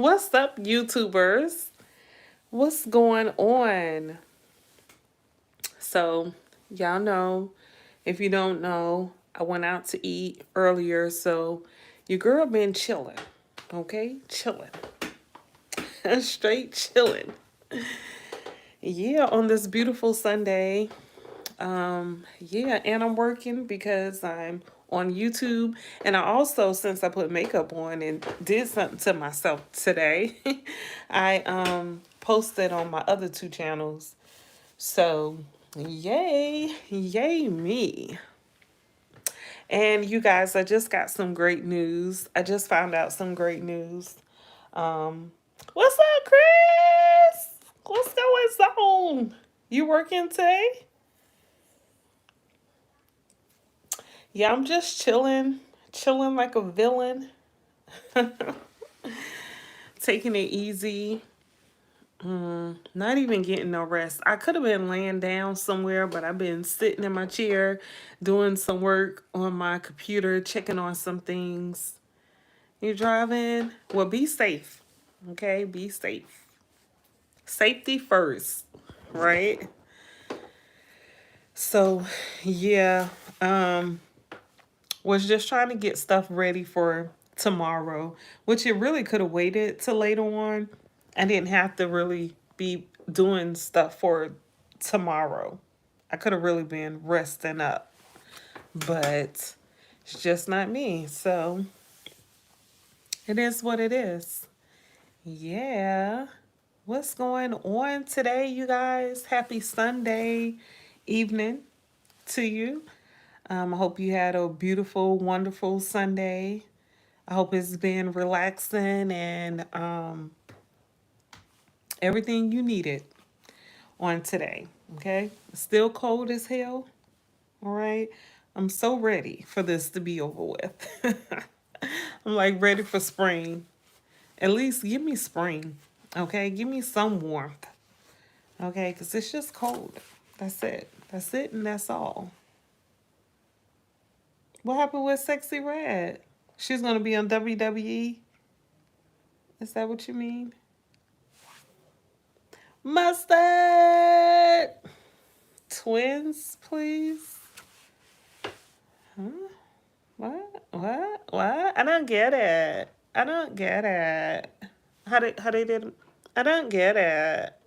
What's up, YouTubers? What's going on? So, y'all know, if you don't know, I went out to eat earlier, so your girl been chilling, okay? Chilling. Straight chilling. Yeah, on this beautiful Sunday. Yeah, and I'm working because I'm on YouTube. And I also, since I put makeup on and did something to myself today, I posted on my other two channels. So, yay me. And you guys, I just got some great news. I just found out some great news. Um, what's up, Chris? What's going on? You working today? Yeah, I'm just chilling like a villain, taking it easy. Not even getting no rest. I could have been laying down somewhere, but I've been sitting in my chair doing some work on my computer, checking on some things. You driving? Well, be safe. Okay, be safe. Safety first, right? So, yeah, um was just trying to get stuff ready for tomorrow, which it really could have waited till later on. I didn't have to really be doing stuff for tomorrow. I could have really been resting up, but it's just not me. So it is what it is. Yeah. What's going on today, you guys? Happy Sunday evening to you. I hope you had a beautiful, wonderful Sunday. I hope it's been relaxing and everything you needed on today. Okay? It's still cold as hell. All right? I'm so ready for this to be over with. I'm like ready for spring. At least give me spring. Okay? Give me some warmth. Okay? Because it's just cold. That's it. That's it and that's all. What happened with Sexy Red? She's going to be on WWE? Is that what you mean? Mustard! Twins, please? Huh? What? I don't get it. I don't get it. How they did? I don't get it.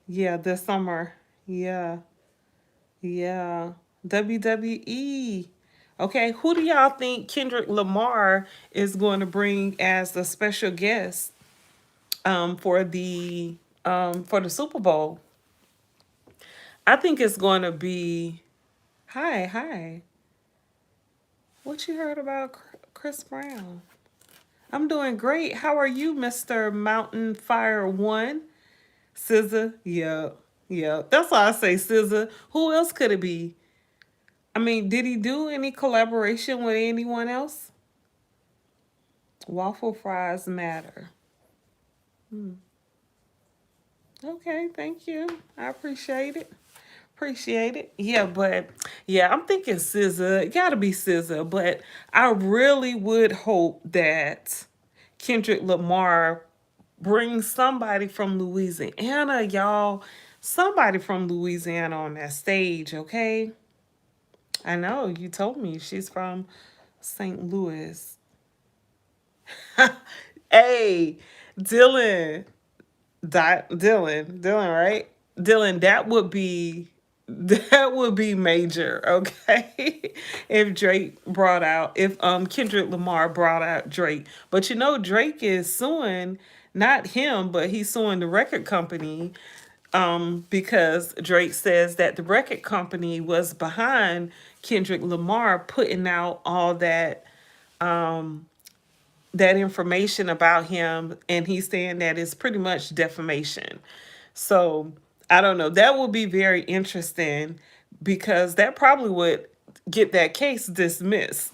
Yeah, this summer. Yeah, yeah. WWE. Okay, who do y'all think Kendrick Lamar is going to bring as a special guest for the Super Bowl? I think it's going to be hi. What you heard about Chris Brown? I'm doing great. How are you, Mr. Mountain Fire One? SZA? Yeah. Yeah. That's why I say SZA. Who else could it be? I mean, did he do any collaboration with anyone else? Waffle fries matter. Okay, thank you. I appreciate it. Appreciate it. Yeah, but yeah, I'm thinking SZA. It gotta be SZA. But I really would hope that Kendrick Lamar brings somebody from Louisiana, y'all. Somebody from Louisiana on that stage, okay? I know you told me she's from St. Louis. Hey, Dylan, Dylan, right? Dylan, that would be major, okay? If Kendrick Lamar brought out Drake. But you know Drake is suing not him, but he's suing the record company because Drake says that the record company was behind Kendrick Lamar putting out all that information about him, and he's saying that it's pretty much defamation. So I don't know. That would be very interesting because that probably would get that case dismissed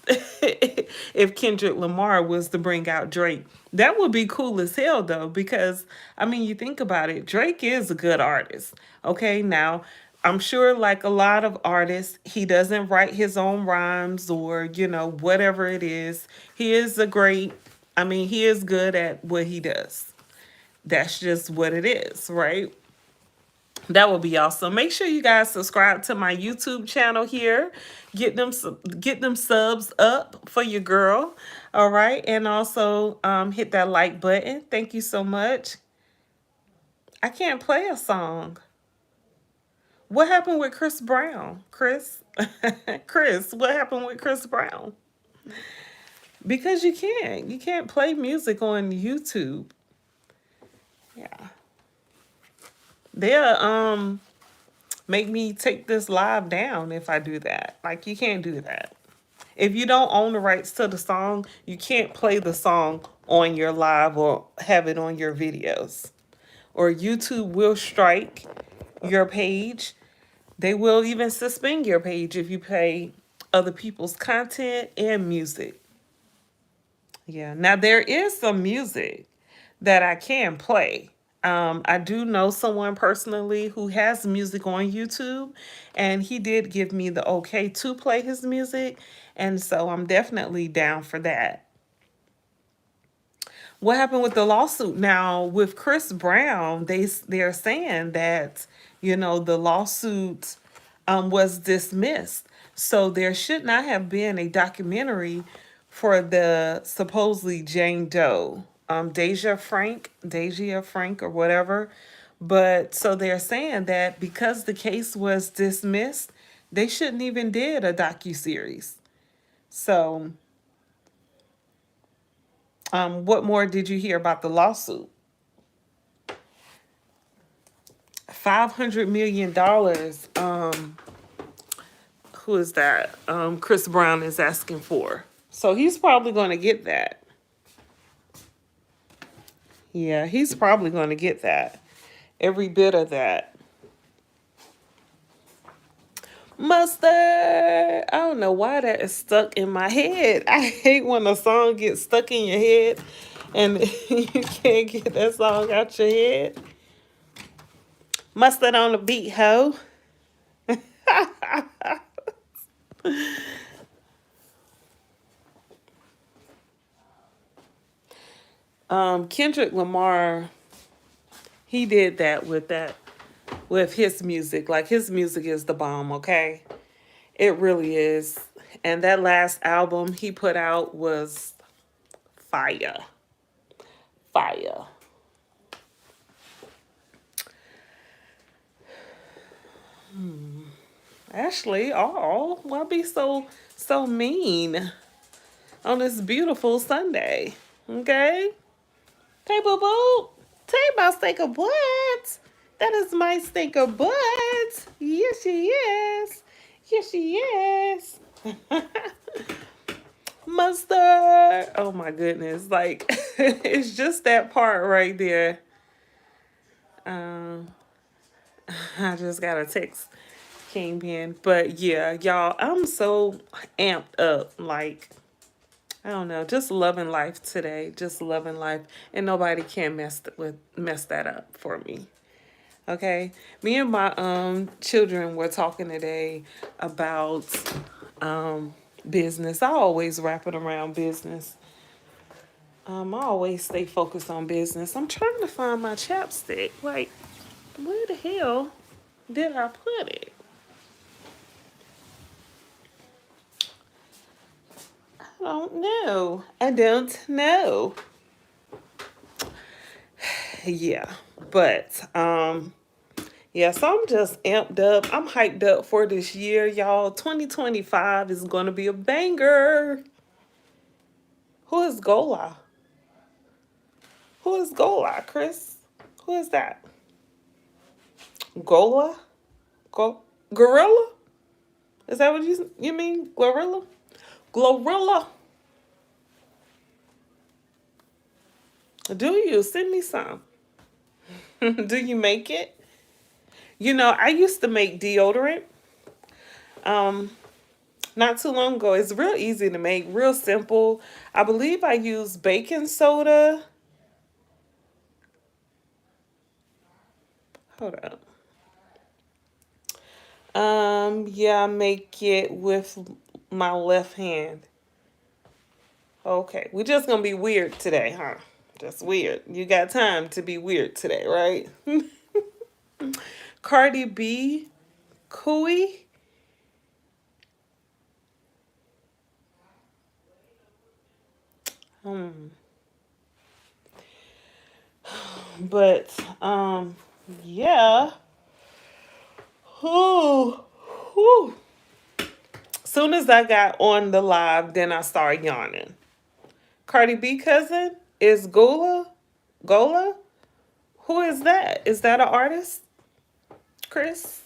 if Kendrick Lamar was to bring out Drake. That would be cool as hell though, because I mean, you think about it, Drake is a good artist. Okay, now I'm sure, like a lot of artists, he doesn't write his own rhymes or, whatever it is. He is a great, I mean, he is good at what he does. That's just what it is, right? That would be awesome. Make sure you guys subscribe to my YouTube channel here. Get them subs up for your girl. All right, and also hit that like button. Thank you so much. I can't play a song. What happened with Chris Brown? Chris, Chris, what happened with Chris Brown? Because you can't play music on YouTube. Yeah, they'll make me take this live down if I do that. Like, you can't do that. If you don't own the rights to the song, you can't play the song on your live or have it on your videos. Or YouTube will strike your page. They will even suspend your page if you play other people's content and music. Yeah. Now, there is some music that I can play. I do know someone personally who has music on YouTube, and he did give me the okay to play his music. And so I'm definitely down for that. What happened with the lawsuit? Now, with Chris Brown, they're saying that, the lawsuit was dismissed. So there should not have been a documentary for the supposedly Jane Doe, Deja Frank or whatever. But so they're saying that because the case was dismissed, they shouldn't even did a docu-series. So, what more did you hear about the lawsuit? $500 million. Who is that? Chris Brown is asking for. So he's probably going to get that. Yeah, he's probably going to get that. Every bit of that. Mustard. I don't know why that is stuck in my head. I hate when a song gets stuck in your head and you can't get that song out your head. Mustard on the beat, ho. Kendrick Lamar, he did with his music. Like, his music is the bomb, okay? It really is. And that last album he put out was fire. Fire. Ashley, oh, why be so mean on this beautiful Sunday? Okay? Hey, boo boo. Take my stinker butt. That is my stinker butt. Yes, she is. Yes, she is. Mustard. Oh my goodness. Like, it's just that part right there. Um, I just got a text Kingpin. But yeah, y'all, I'm so amped up. Like, I don't know, just loving life today. Just loving life. And nobody can mess that up for me. Okay. Me and my children were talking today about business. I always wrap it around business. I always stay focused on business. I'm trying to find my chapstick. Like, where the hell did I put it? I don't know. I don't know. Yeah. But yeah, so I'm just amped up. I'm hyped up for this year, y'all. 2025 is gonna be a banger. Who is Gola? Who is Gola, Chris? Who is that? Gola? Gorilla? Is that what you mean? Glorilla? Glorilla? Do you? Send me some. Do you make it? I used to make deodorant. Um, Not too long ago. It's real easy to make, real simple. I believe I use baking soda. Hold up. Yeah, make it with my left hand. Okay, we're just gonna be weird today, huh? Just weird. You got time to be weird today, right? Cardi B, Cooey. Hmm. But yeah. Whew. Whew. Soon as I got on the live, then I started yawning. Cardi B cousin is Gola. Gola. Who is that? Is that an artist, Chris?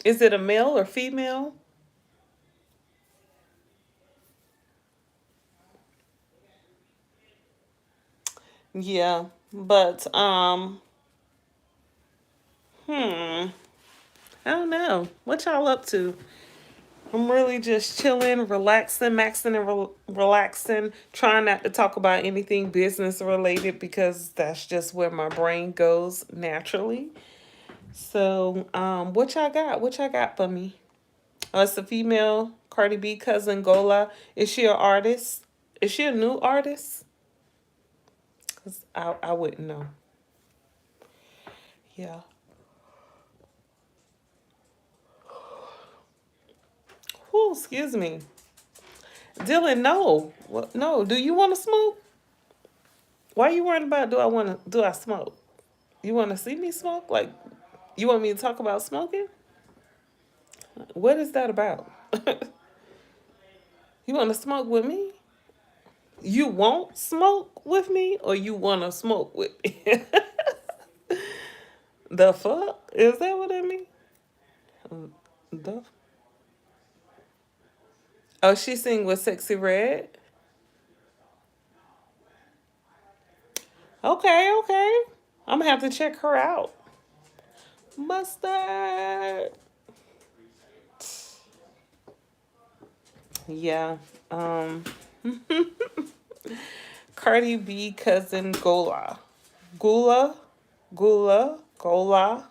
Is it a male or female? Yeah, but I don't know. What y'all up to? I'm really just chilling, relaxing, maxing, and relaxing, trying not to talk about anything business related because that's just where my brain goes naturally. So, what y'all got? What y'all got for me? Oh, it's a female Cardi B cousin Gola. Is she an artist? Is she a new artist? Cause I wouldn't know. Yeah. Oh, excuse me, Dylan. No, what? No. Do you want to smoke? Why are you worrying about? Do I want to? Do I smoke? You want to see me smoke? Like, you want me to talk about smoking? What is that about? You want to smoke with me? You won't smoke with me, or you want to smoke with me? The fuck? Is that what I mean? The Oh, she sing with Sexy Red. Okay, okay. I'm gonna have to check her out. Mustard. Yeah. Um. Cardi B cousin Gola. Gula. Gula. Gola.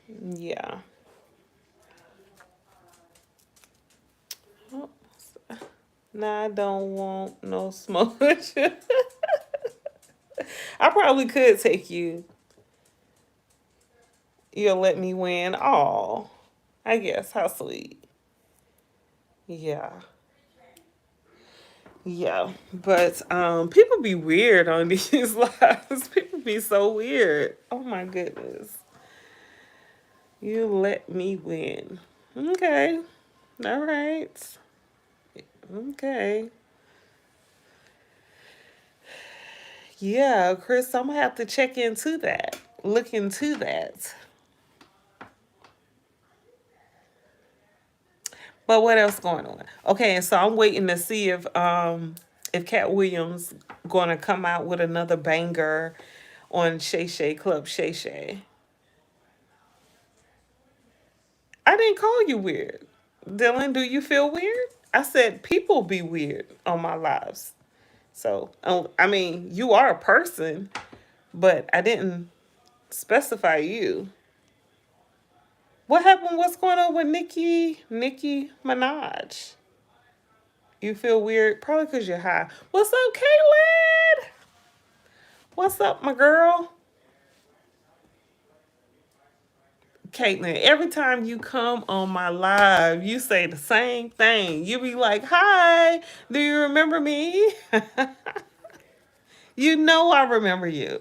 Yeah. Oh, nah, I don't want no smoke. I probably could take you. You'll let me win. Oh, I guess. How sweet. Yeah. Yeah. But people be weird on these lives. People be so weird. Oh my goodness. You let me win. Okay. All right. Okay. Yeah, Chris, I'm gonna have to check into that. Look into that. But what else going on? Okay, and so I'm waiting to see if Cat Williams gonna come out with another banger on Shay Shay Club Shay Shay. I didn't call you weird. Dylan, do you feel weird? I said people be weird on my lives. So, I mean, you are a person, but I didn't specify you. What happened? What's going on with Nicki Minaj? You feel weird? Probably because you're high. What's up, Caitlin? What's up, my girl? Caitlin, every time you come on my live, you say the same thing. You be like, hi, do you remember me? You know I remember you.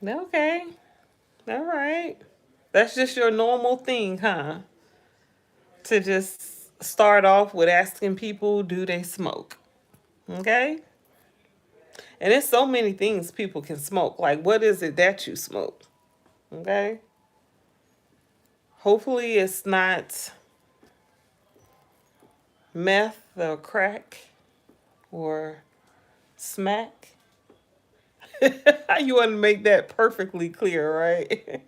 Okay. All right. That's just your normal thing, huh? To just start off with asking people, do they smoke? Okay? And there's so many things people can smoke. Like, what is it that you smoke? Okay? Hopefully, it's not meth or crack or smack. You want to make that perfectly clear, right?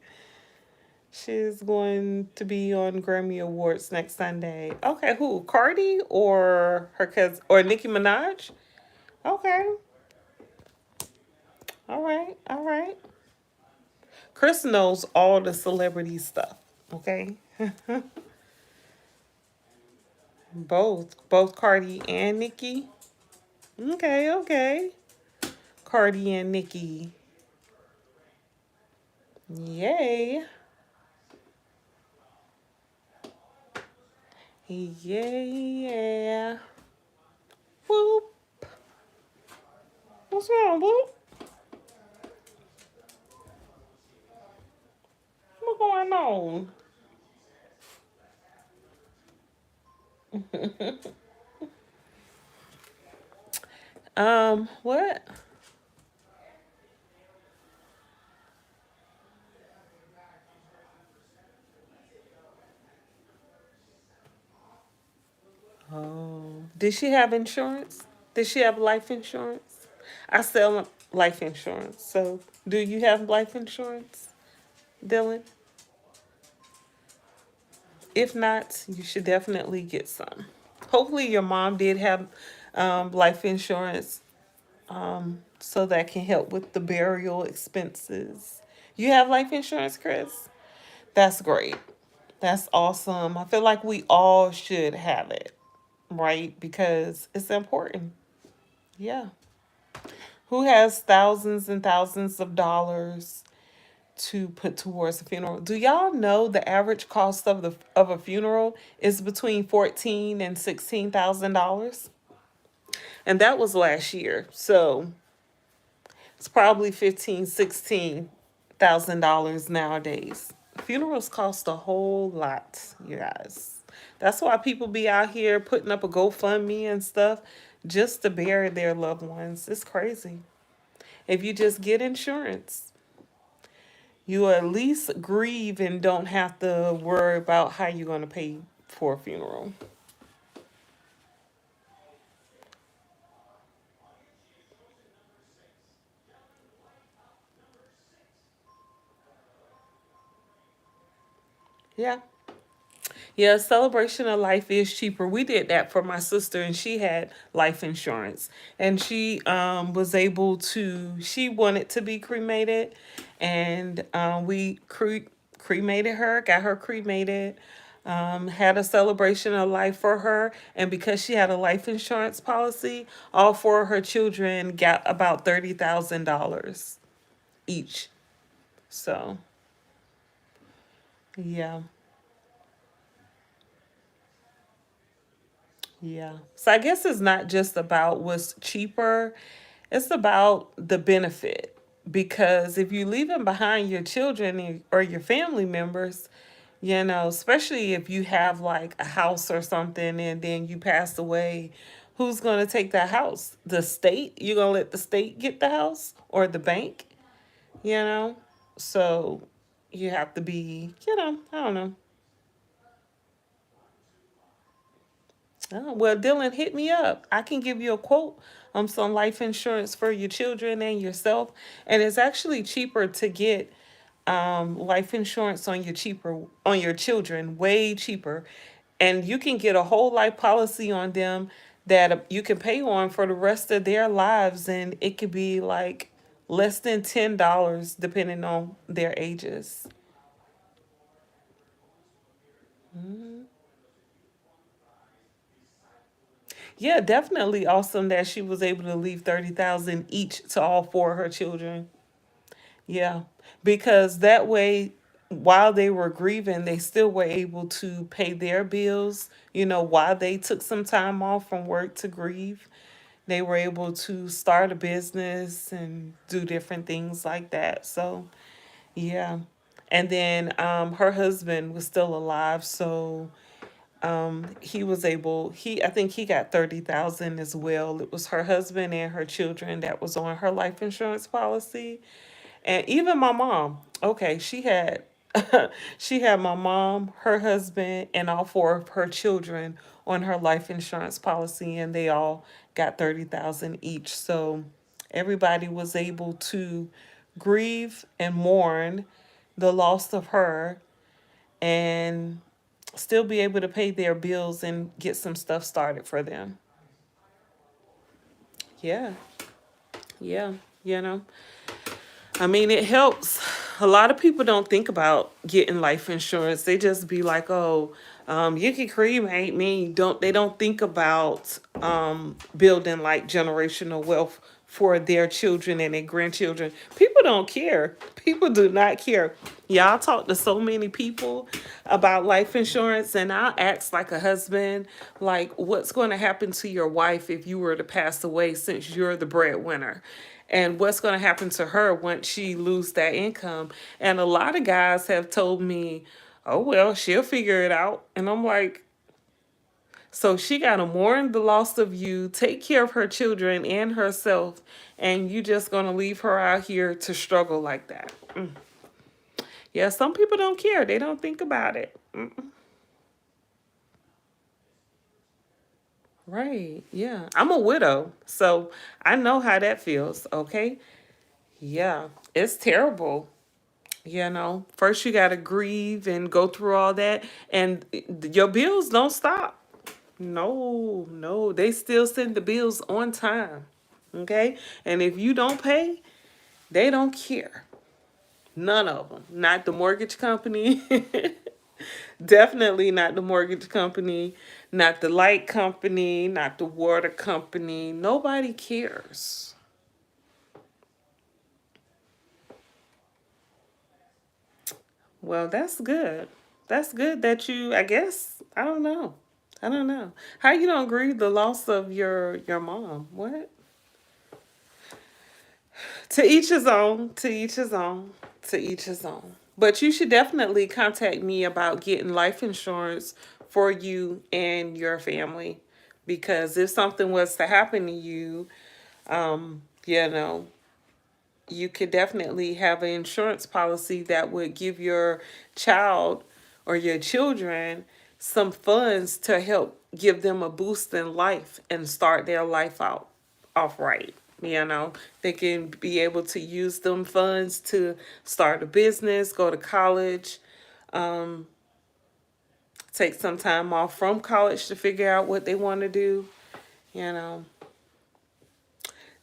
She's going to be on Grammy Awards next Sunday. Okay, who? Cardi or her cousin or Nicki Minaj? Okay. All right. All right. Chris knows all the celebrity stuff. Okay. Both Cardi and Nicki. Okay. Okay. Cardi and Nicki. Yay. Yeah. Yeah. Whoop. What's wrong, Whoop? What's going on? What? Oh, did she have insurance? Did she have life insurance? I sell life insurance. So, do you have life insurance, Dylan? If not, you should definitely get some. Hopefully, your mom did have life insurance, so that can help with the burial expenses. You have life insurance, Chris? That's great. That's awesome. I feel like we all should have it, right? Because it's important. Yeah. Who has thousands and thousands of dollars to put towards a funeral? Do y'all know the average cost of a funeral is between $14,000 and $16,000? And that was last year. So it's probably 15, $16,000 nowadays. Funerals cost a whole lot, you guys. That's why people be out here putting up a GoFundMe and stuff just to bury their loved ones. It's crazy. If you just get insurance, you at least grieve and don't have to worry about how you're going to pay for a funeral. Yeah. Yeah, celebration of life is cheaper. We did that for my sister, and she had life insurance, and she was able to. She wanted to be cremated, and we cremated her, got her cremated, had a celebration of life for her, and because she had a life insurance policy, all four of her children got about $30,000 each. So yeah. Yeah. So I guess it's not just about what's cheaper, it's about the benefit. Because if you leaving behind your children or your family members, especially if you have like a house or something and then you pass away, who's going to take that house? The state? You going to let the state get the house or the bank? You know? So you have to be, I don't know. Oh, well, Dylan, hit me up. I can give you a quote on some life insurance for your children and yourself. And it's actually cheaper to get life insurance on your children, way cheaper. And you can get a whole life policy on them that you can pay on for the rest of their lives. And it could be like less than $10 depending on their ages. Yeah, definitely awesome that she was able to leave 30,000 each to all four of her children. Yeah, because that way, while they were grieving, they still were able to pay their bills. While they took some time off from work to grieve, they were able to start a business and do different things like that. So, yeah. And then her husband was still alive, so he was able he I think he got 30,000 as well. It was her husband and her children that was on her life insurance policy. And even my mom, okay, she had she had my mom, her husband, and all four of her children on her life insurance policy, and they all got 30,000 each. So everybody was able to grieve and mourn the loss of her and still be able to pay their bills and get some stuff started for them. Yeah, yeah, you know. I mean, it helps. A lot of people don't think about getting life insurance. They just be like, "Oh, you can cremate me." Don't they don't think about building like generational wealth for their children and their grandchildren. People don't care. People do not care. Y'all talk to so many people about life insurance, and I'll ask like a husband, like, what's going to happen to your wife if you were to pass away since you're the breadwinner? And what's going to happen to her once she lose that income? And a lot of guys have told me, oh, well, she'll figure it out. And I'm like, so she got to mourn the loss of you, take care of her children and herself, and you just going to leave her out here to struggle like that. Yeah, some people don't care. They don't think about it. Right. Yeah. I'm a widow, so I know how that feels, okay? Yeah. It's terrible. First you got to grieve and go through all that, and your bills don't stop. No, no, they still send the bills on time. Okay? And if you don't pay, they don't care. None of them. Not the mortgage company. Definitely not the mortgage company, not the light company, not the water company. Nobody cares. Well, that's good. That's good that you, I guess, I don't know. I don't know. How you don't grieve the loss of your mom? What? To each his own, to each his own, to each his own. But you should definitely contact me about getting life insurance for you and your family, because if something was to happen to you, you know, you could definitely have an insurance policy that would give your child or your children some funds to help give them a boost in life and start their life out off right. They can be able to use them funds to start a business, go to college, take some time off from college to figure out what they want to do. You know,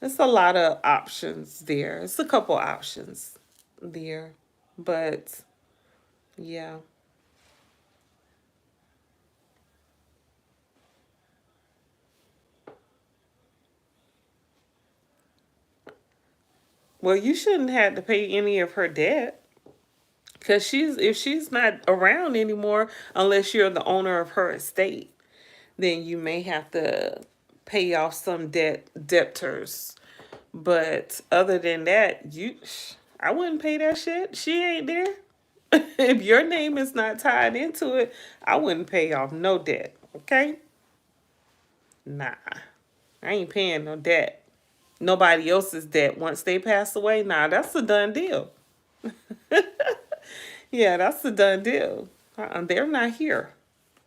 there's a lot of options there. It's a couple options there. But yeah. Well, you shouldn't have to pay any of her debt, because if she's not around anymore, unless you're the owner of her estate, then you may have to pay off some debtors. But other than that, I wouldn't pay that shit. She ain't there. If your name is not tied into it, I wouldn't pay off no debt. Okay? Nah. I ain't paying no debt. Nobody else's debt once they pass away. Nah, that's a done deal. Yeah, that's a done deal. They're not here.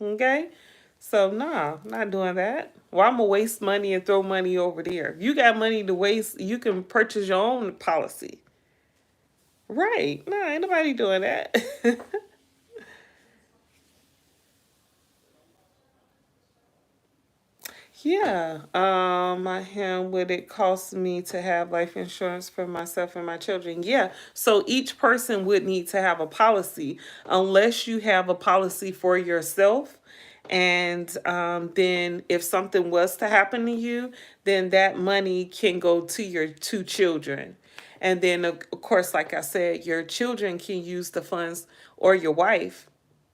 Okay? So, nah, not doing that. Well, I'm going to waste money and throw money over there. If you got money to waste, you can purchase your own policy. Right. Nah, ain't nobody doing that. Yeah. Would it cost me to have life insurance for myself and my children? Yeah. So each person would need to have a policy, unless you have a policy for yourself. And then if something was to happen to you, then that money can go to your two children. And then, of course, like I said, your children can use the funds, or your wife,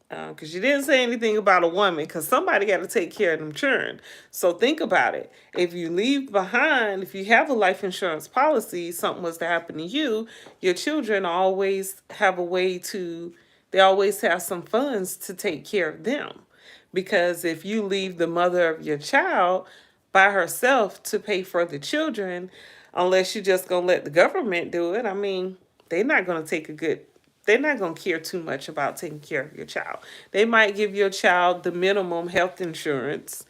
because you didn't say anything about a woman, because somebody got to take care of them children. So think about it. If you leave behind, if you have a life insurance policy, something was to happen to you, your children always have a way to, they always have some funds to take care of them. Because if you leave the mother of your child by herself to pay for the children, unless you're just going to let the government do it, I mean, they're not going to take a good, they're not going to care too much about taking care of your child. They might give your child the minimum health insurance,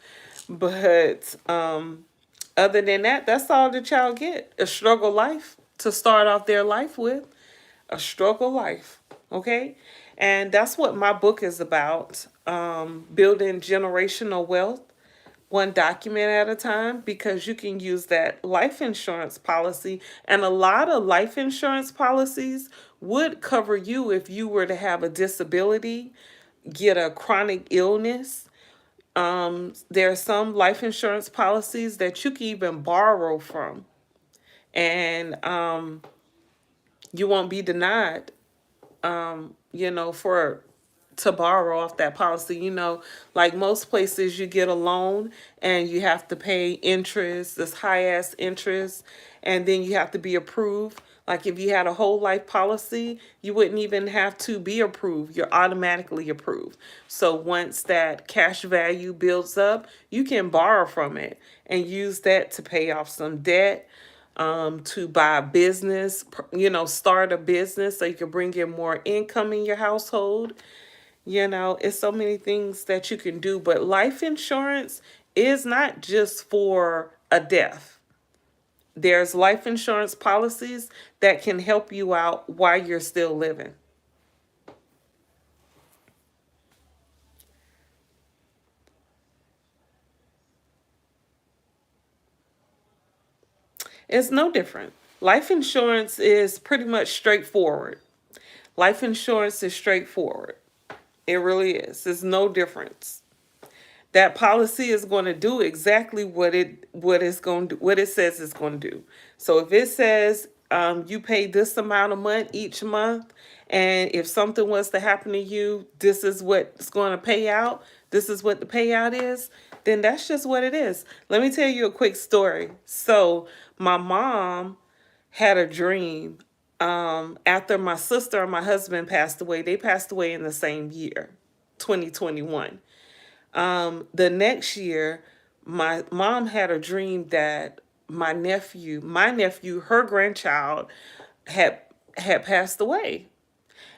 but other than that, that's all the child get. A struggle life to start off their life with. A struggle life. Okay? And that's what my book is about. Building generational wealth one document at a time, because you can use that life insurance policy. And a lot of life insurance policies would cover you if you were to have a disability, get a chronic illness. There are some life insurance policies that you can even borrow from, and you won't be denied, for to borrow off that policy. Like most places, you get a loan and you have to pay interest, this high ass interest, and then you have to be approved. Like if you had a whole life policy, you wouldn't even have to be approved. You're automatically approved. So once that cash value builds up, you can borrow from it and use that to pay off some debt, to buy a business, start a business so you can bring in more income in your household. It's so many things that you can do, but life insurance is not just for a death. There's life insurance policies that can help you out while you're still living. It's no different. Life insurance is pretty much straightforward. Life insurance is straightforward. It really is. There's no difference. That policy is going to do exactly what it says it's going to do. So if it says, you pay this amount of money each month, and if something was to happen to you, this is what's going to pay out. This is what the payout is. Then that's just what it is. Let me tell you a quick story. So my mom had a dream, after my sister and my husband passed away. They passed away in the same year, 2021. The next year, my mom had a dream that my nephew, her grandchild, had had passed away.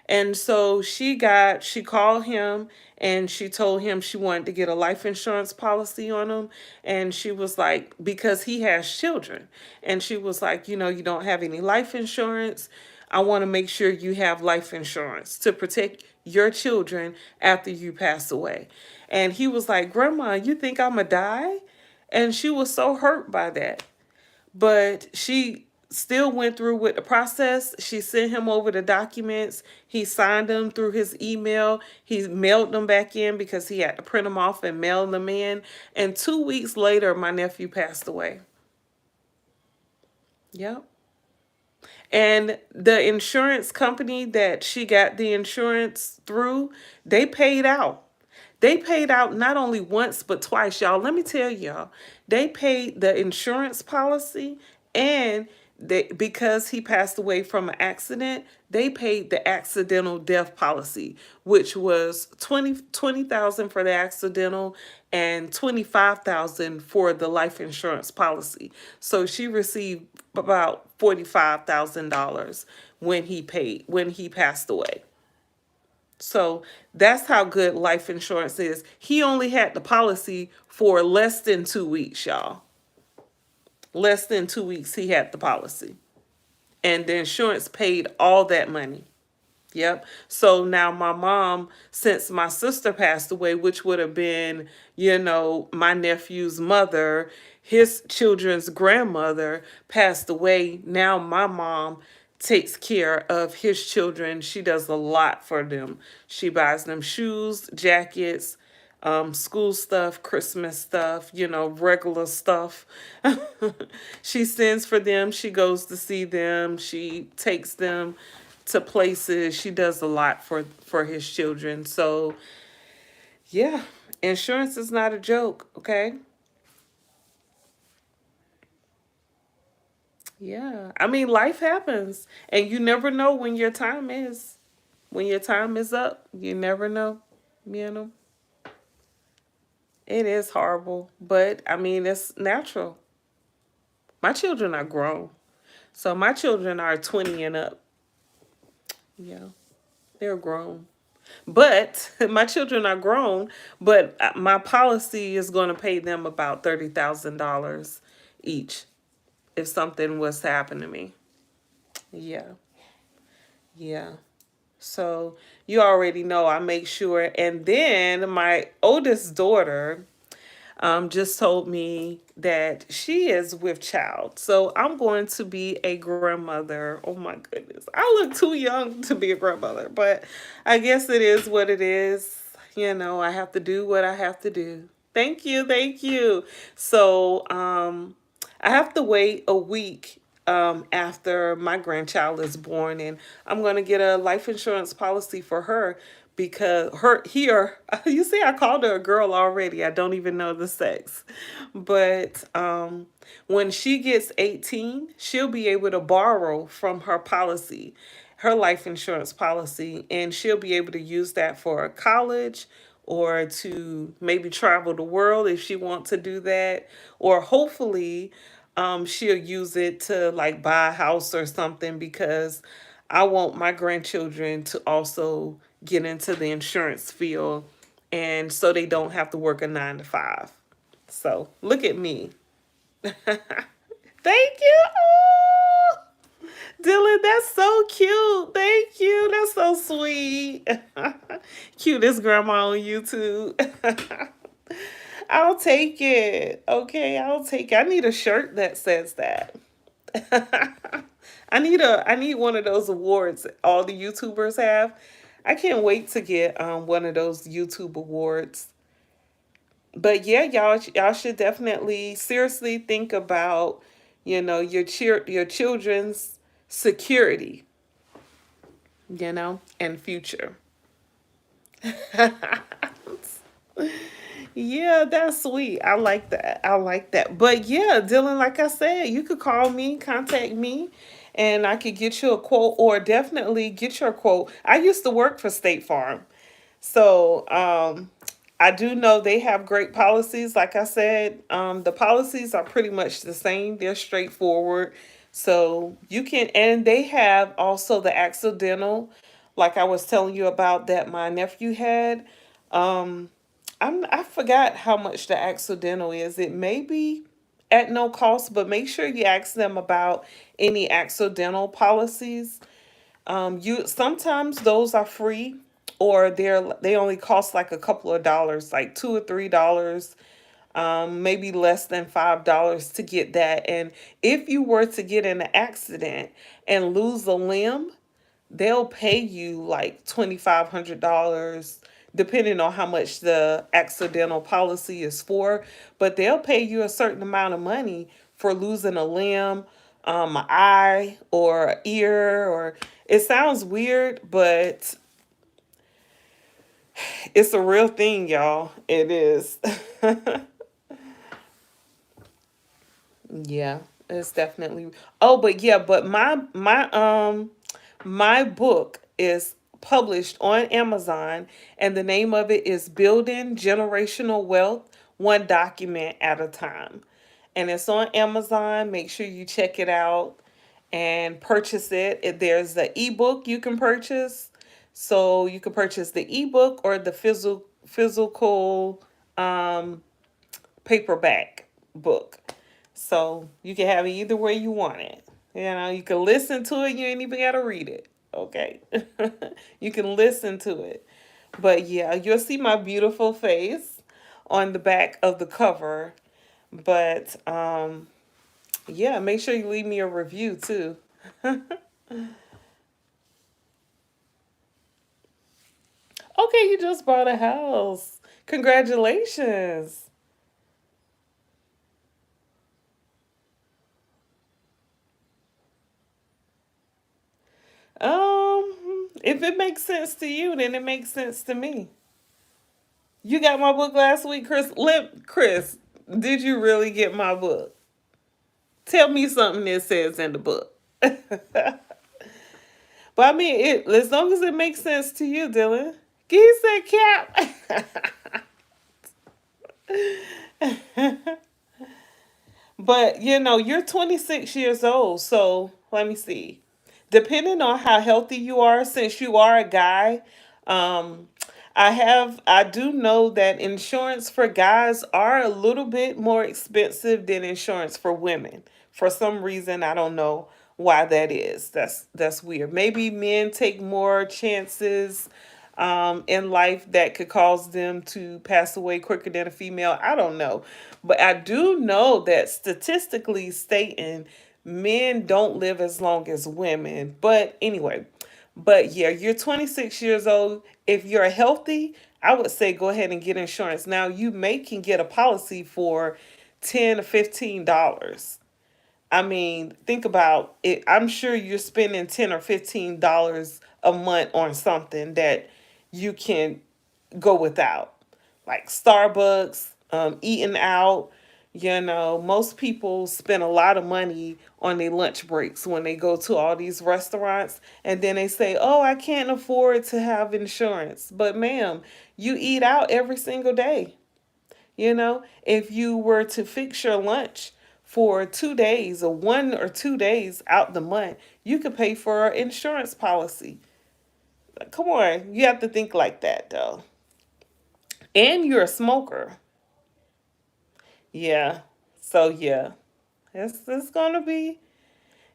And so she called him and she told him she wanted to get a life insurance policy on him. And she was like, because he has children. And she was like, you don't have any life insurance. I want to make sure you have life insurance to protect your children after you pass away. And he was like, Grandma, you think I'm going to die? And she was so hurt by that. But she still went through with the process. She sent him over the documents. He signed them through his email. He mailed them back in because he had to print them off and mail them in. And 2 weeks later, my nephew passed away. Yep. And the insurance company that she got the insurance through, they paid out. They paid out not only once, but twice, y'all. Let me tell y'all, they paid the insurance policy, and because he passed away from an accident, they paid the accidental death policy, which was 20,000 for the accidental and 25,000 for the life insurance policy. So she received about $45,000 when he passed away. So that's how good life insurance is. He only had the policy for less than 2 weeks, y'all. Less than 2 weeks he had the policy. And the insurance paid all that money. Yep. So now my mom, since my sister passed away, which would have been, my nephew's mother, his children's grandmother passed away. Now my mom takes care of his children. She does a lot for them. She buys them shoes, jackets, school stuff, Christmas stuff, regular stuff. She sends for them. She goes to see them. She takes them to places. She does a lot for his children. So, yeah, insurance is not a joke, okay? Yeah. I mean, life happens, and you never know when your time is. When your time is up, you never know, you know. It is horrible, but I mean, it's natural. My children are grown. So my children are 20 and up. Yeah, they're grown. But my children are grown, but my policy is going to pay them about $30,000 each if something was to happen to me. Yeah, yeah. So you already know I make sure. And then my oldest daughter, just told me that she is with child. So I'm going to be a grandmother. Oh my goodness. I look too young to be a grandmother, but I guess it is what it is. I have to do what I have to do. Thank you. Thank you. So, I have to wait a week after my grandchild is born, and I'm going to get a life insurance policy for her because her here you see I called her a girl already. I don't even know the sex. But when she gets 18, she'll be able to borrow from her policy, her life insurance policy, and she'll be able to use that for college or to maybe travel the world if she wants to do that, or hopefully she'll use it to like buy a house or something, because I want my grandchildren to also get into the insurance field, and so they don't have to work a 9 to 5. So look at me. Thank you. Oh, Dylan, that's so cute. Thank you. That's so sweet. Cutest grandma on YouTube. I'll take it. Okay, I'll take it. I need a shirt that says that. I need one of those awards all the YouTubers have. I can't wait to get one of those YouTube awards. But yeah, y'all should definitely seriously think about, your children's security, and future. Yeah, that's sweet. I like that. I like that. But yeah, Dylan, like I said, you could call me, contact me, and I could get you a quote, or definitely get your quote. I used to work for State Farm. So I do know they have great policies. Like I said, the policies are pretty much the same. They're straightforward. So you can, and they have also the accidental, like I was telling you about that my nephew had. Um, I forgot how much the accidental is. It may be at no cost, but make sure you ask them about any accidental policies. You sometimes those are free, or they only cost like a couple of dollars, like $2 or $3, maybe less than $5 to get that. And if you were to get in an accident and lose a limb, they'll pay you like $2,500, depending on how much the accidental policy is for. But they'll pay you a certain amount of money for losing a limb, an eye, or an ear, or it sounds weird, but it's a real thing, y'all. It is. Yeah, it's definitely. Oh, but yeah, but my book is published on Amazon, and the name of it is Building Generational Wealth One Document at a Time. And it's on Amazon. Make sure you check it out and purchase it. There's the ebook you can purchase. So you can purchase the ebook or the physical paperback book. So you can have it either way you want it. You can listen to it. You ain't even got to read it. Okay. You can listen to it. But yeah, you'll see my beautiful face on the back of the cover. But yeah, make sure you leave me a review too. Okay, you just bought a house. Congratulations. If it makes sense to you, then it makes sense to me. You got my book last week, Chris. Chris, did you really get my book? Tell me something that says in the book. But I mean, as long as it makes sense to you, Dylan. He said, "Cap." But you're 26 years old, so let me see. Depending on how healthy you are, since you are a guy, um, I do know that insurance for guys are a little bit more expensive than insurance for women. For some reason, I don't know why that is. That's weird. Maybe men take more chances. in life that could cause them to pass away quicker than a female. I don't know. But I do know that statistically stating, men don't live as long as women. But anyway, but yeah, you're 26 years old. If you're healthy, I would say go ahead and get insurance. Now, you may can get a policy for $10 or $15. I mean, think about it. I'm sure you're spending $10 or $15 a month on something that you can go without, like Starbucks, eating out. Most people spend a lot of money on their lunch breaks when they go to all these restaurants, and then they say, "Oh, I can't afford to have insurance." But, ma'am, you eat out every single day. If you were to fix your lunch for 2 days or 1 or 2 days out the month, you could pay for an insurance policy. Come on, you have to think like that, though. And you're a smoker. Yeah. So, yeah, it's going to be,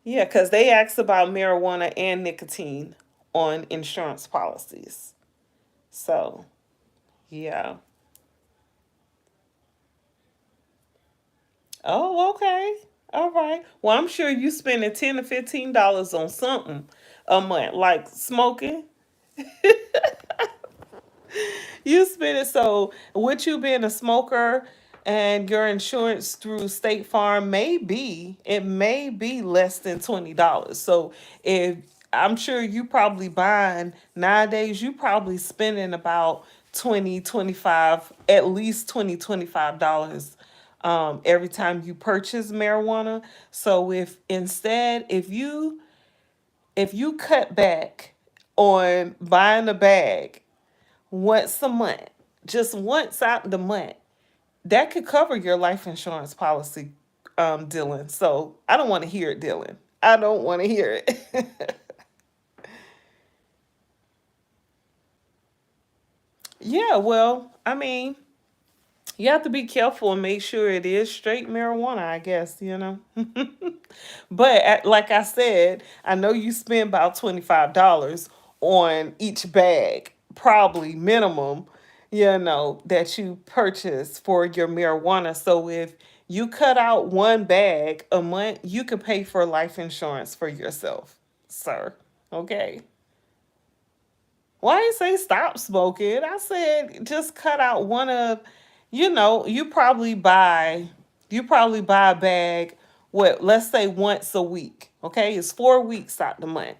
yeah, because they ask about marijuana and nicotine on insurance policies. So, yeah. Oh, okay. All right. Well, I'm sure you spending $10 to $15 on something a month, like smoking. You spend it. So, with you being a smoker and your insurance through State Farm it may be less than $20. So, if I'm sure you probably buying nowadays, you probably spending about 20, 25, at least $20, $25 every time you purchase marijuana. So if you cut back on buying a bag once a month, just once out the month, that could cover your life insurance policy, Dylan. So I don't want to hear it, Dylan. I don't want to hear it. Yeah, well, I mean, you have to be careful and make sure it is straight marijuana, I guess. But like I said, I know you spend about $25 on each bag, probably minimum, that you purchase for your marijuana. So if you cut out one bag a month, you can pay for life insurance for yourself, sir. Okay. Well, I didn't say stop smoking. I said just cut out one of, you probably buy a bag, what, let's say once a week. Okay, it's 4 weeks out the month.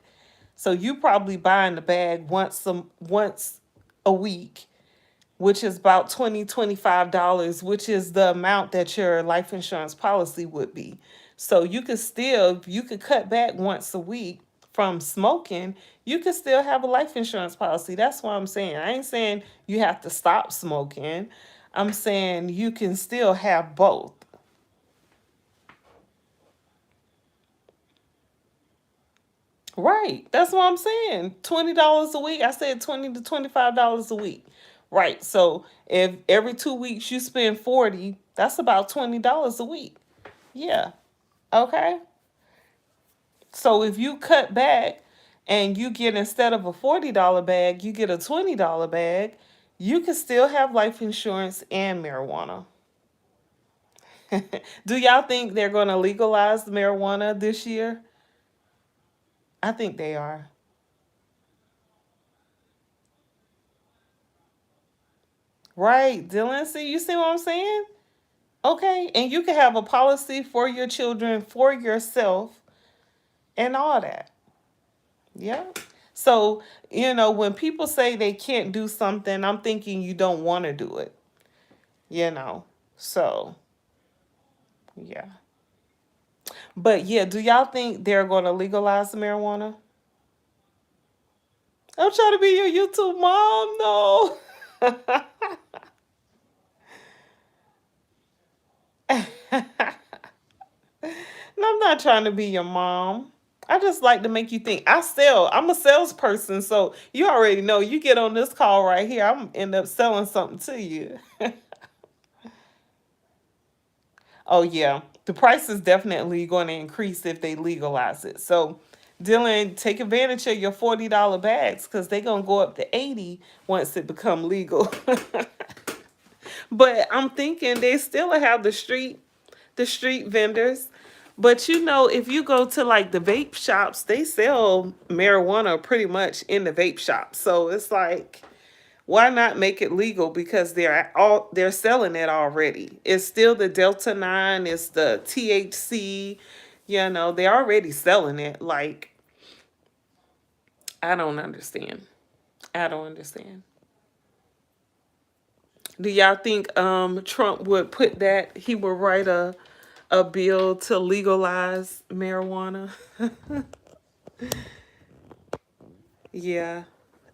So you probably buying the bag once a week, which is about $20, $25, which is the amount that your life insurance policy would be. So you could cut back once a week from smoking, you could still have a life insurance policy. That's what I'm saying. I ain't saying you have to stop smoking. I'm saying you can still have both. Right. That's what I'm saying. $20 a week. I said $20 to $25 a week. Right. So if every 2 weeks you spend 40, that's about $20 a week. Yeah. Okay. So if you cut back and you get, instead of a $40 bag, you get a $20 bag, you can still have life insurance and marijuana. Do y'all think they're going to legalize marijuana this year? I think they are. Right, Dylan. You see what I'm saying? Okay, and you can have a policy for your children, for yourself, and all that. Yeah. So, when people say they can't do something, I'm thinking you don't want to do it, you know. So, yeah. But yeah, do y'all think they're going to legalize marijuana? I'm trying to be your YouTube mom. No. No, I'm not trying to be your mom. I just like to make you think. I'm a salesperson, so you already know. You get on this call right here, I'm end up selling something to you. Oh yeah, the price is definitely going to increase if they legalize it. So Dylan, take advantage of your $40 bags because they're gonna go up to 80 once it become legal. But I'm thinking they still have the street vendors. But if you go to like the vape shops, they sell marijuana pretty much in the vape shop. So it's like, why not make it legal? Because they're selling it already. It's still the Delta 9, it's the THC, they're already selling it. Like, I don't understand. I don't understand. Do y'all think Trump would put that he would write a bill to legalize marijuana? Yeah.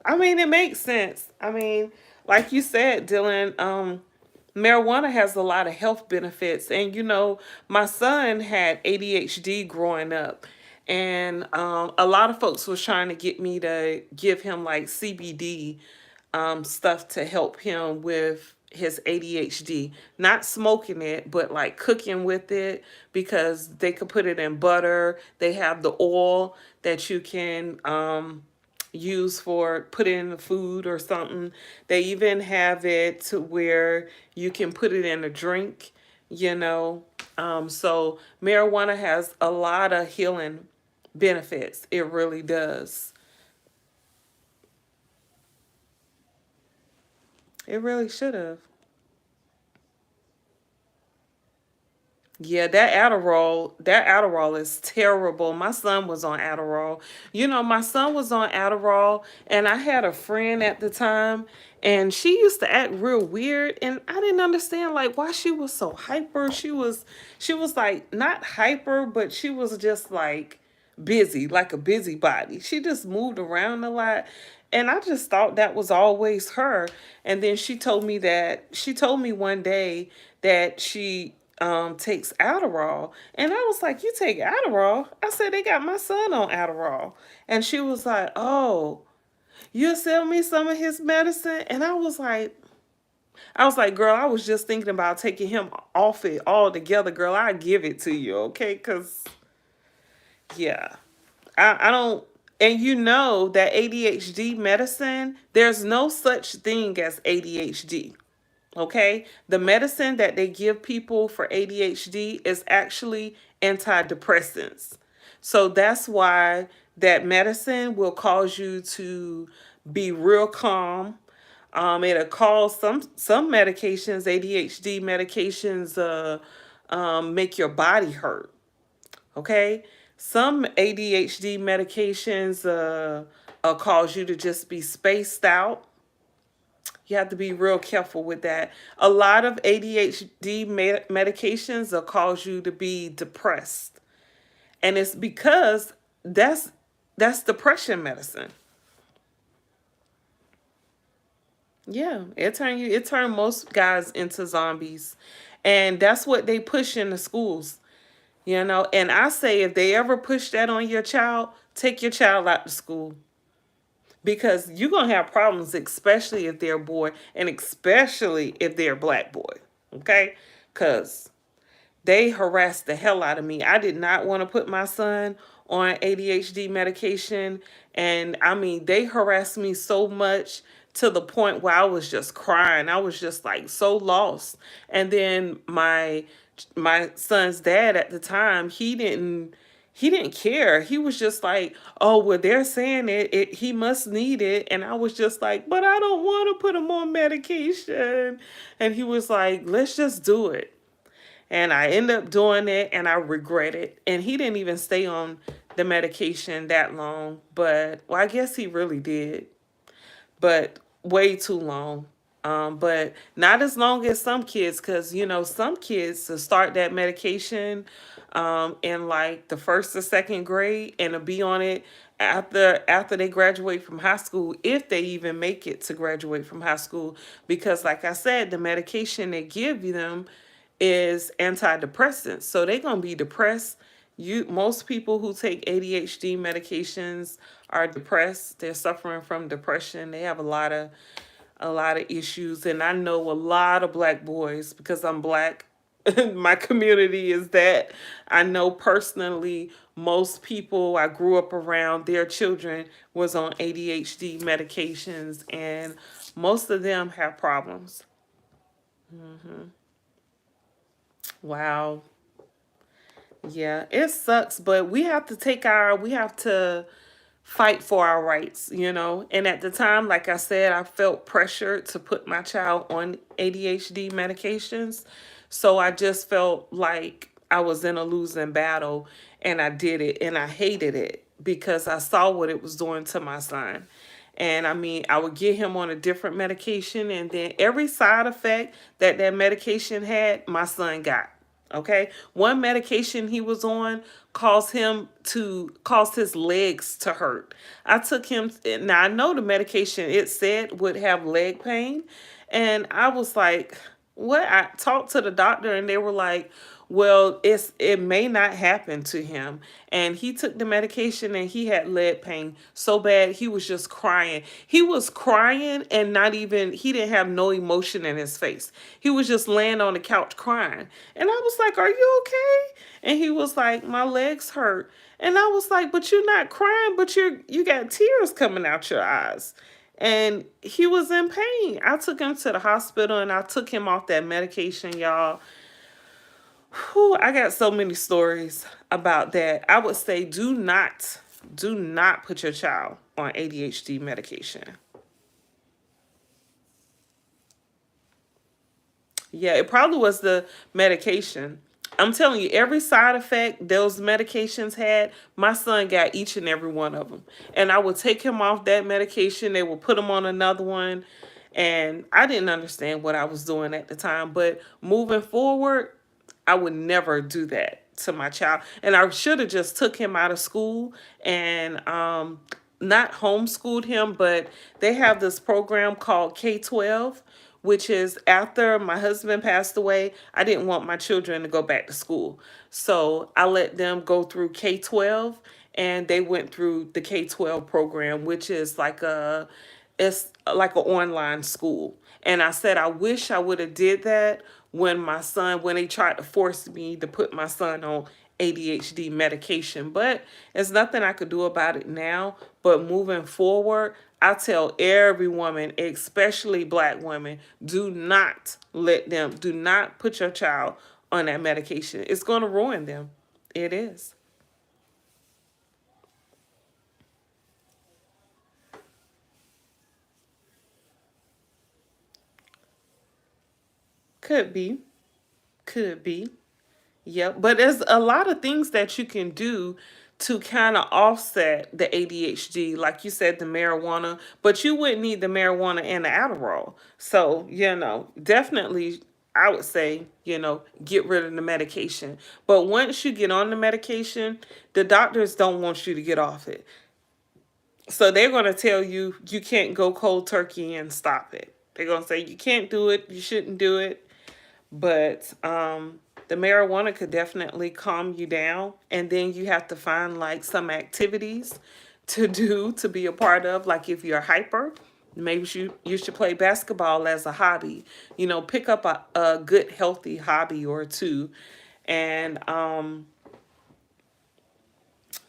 I mean, it makes sense. I mean, like you said, Dylan, marijuana has a lot of health benefits. And, my son had ADHD growing up. And a lot of folks was trying to get me to give him like CBD stuff to help him with his ADHD. Not smoking it, but like cooking with it because they could put it in butter. They have the oil that you can use for put it in the food or something. They even have it to where you can put it in a drink, you know. So marijuana has a lot of healing benefits. It really does. It really should have. Yeah, that Adderall is terrible. My son was on Adderall. My son was on Adderall, and I had a friend at the time, and she used to act real weird, and I didn't understand like why she was so hyper. She was like not hyper, but she was just like busy, like a busybody. She just moved around a lot. And I just thought that was always her. And then she told me one day that she takes Adderall. And I was like, "You take Adderall?" I said, "They got my son on Adderall." And she was like, "Oh, you'll sell me some of his medicine?" And I was like, "Girl, I was just thinking about taking him off it altogether, girl. I give it to you, okay? Because yeah, I don't." And that ADHD medicine, there's no such thing as ADHD. Okay? The medicine that they give people for ADHD is actually antidepressants. So that's why that medicine will cause you to be real calm. It'll cause some medications, ADHD medications, make your body hurt. Okay, some ADHD medications cause you to just be spaced out. You have to be real careful with that. A lot of ADHD medications will cause you to be depressed, and it's because that's depression medicine. Yeah, it turn most guys into zombies, and that's what they push in the schools. And I say if they ever push that on your child, take your child out to school because you're going to have problems, especially if they're a boy and especially if they're a black boy. Okay? Because they harassed the hell out of me. I did not want to put my son on ADHD medication. And I mean, they harassed me so much to the point where I was just crying. I was just like so lost. And then my son's dad at the time, he didn't care. He was just like, "Oh, well, they're saying it he must need it." And I was just like, "But I don't want to put him on medication." And he was like, "Let's just do it." And I ended up doing it and I regret it. And he didn't even stay on the medication that long. But, well, I guess he really did. But way too long. But not as long as some kids, because, some kids to start that medication in like the first or second grade and to be on it after they graduate from high school, if they even make it to graduate from high school. Because, like I said, the medication they give them is antidepressants. So they're gonna be depressed. Most people who take ADHD medications are depressed. They're suffering from depression. They have a lot of issues. And I know a lot of black boys because I'm black. my community is that. I know personally most people I grew up around, their children was on ADHD medications, and most of them have problems. Wow. Yeah, it sucks, but we have to fight for our rights, you know. And at the time, like I said, I felt pressured to put my child on ADHD medications. So I just felt like I was in a losing battle, and I did it, and I hated it because I saw what it was doing to my son. And I mean, I would get him on a different medication, and then every side effect that that medication had, my son got. Okay. One medication he was on caused his legs to hurt. I took him, now I know the medication it said would have leg pain. And I was like, what? I talked to the doctor and they were like, well, it may not happen to him. And he took the medication and he had leg pain so bad he was just crying. He was crying and not even he didn't have no emotion in his face. He was just laying on the couch crying. And I was like, "Are you okay?" And he was like, "My legs hurt." And I was like, "But you're not crying, but you got tears coming out your eyes." And he was in pain. I took him to the hospital and I took him off that medication, y'all. Whew, I got so many stories about that. I would say do not put your child on ADHD medication. Yeah, it probably was the medication. I'm telling you, every side effect those medications had, my son got each and every one of them. And I would take him off that medication, they would put him on another one. And I didn't understand what I was doing at the time. But moving forward, I would never do that to my child. And I should have just took him out of school and not homeschooled him, but they have this program called K-12, which is after my husband passed away, I didn't want my children to go back to school. So I let them go through K-12 and they went through the K-12 program, which is like it's like an online school. And I said I wish I would have did that when they tried to force me to put my son on ADHD medication. But there's nothing I could do about it now. But moving forward, I tell every woman, especially black women, do not put your child on that medication. It's going to ruin them. It is. Could be. Could be. Yep, but there's a lot of things that you can do to kind of offset the ADHD, like you said, the marijuana, but you wouldn't need the marijuana and the Adderall. So, definitely, I would say, get rid of the medication. But once you get on the medication, the doctors don't want you to get off it. So they're going to tell you you can't go cold turkey and stop it. They're going to say you can't do it, you shouldn't do it. But the marijuana could definitely calm you down. And then you have to find like some activities to do to be a part of. Like if you're hyper, maybe you should play basketball as a hobby. Pick up a good healthy hobby or two. And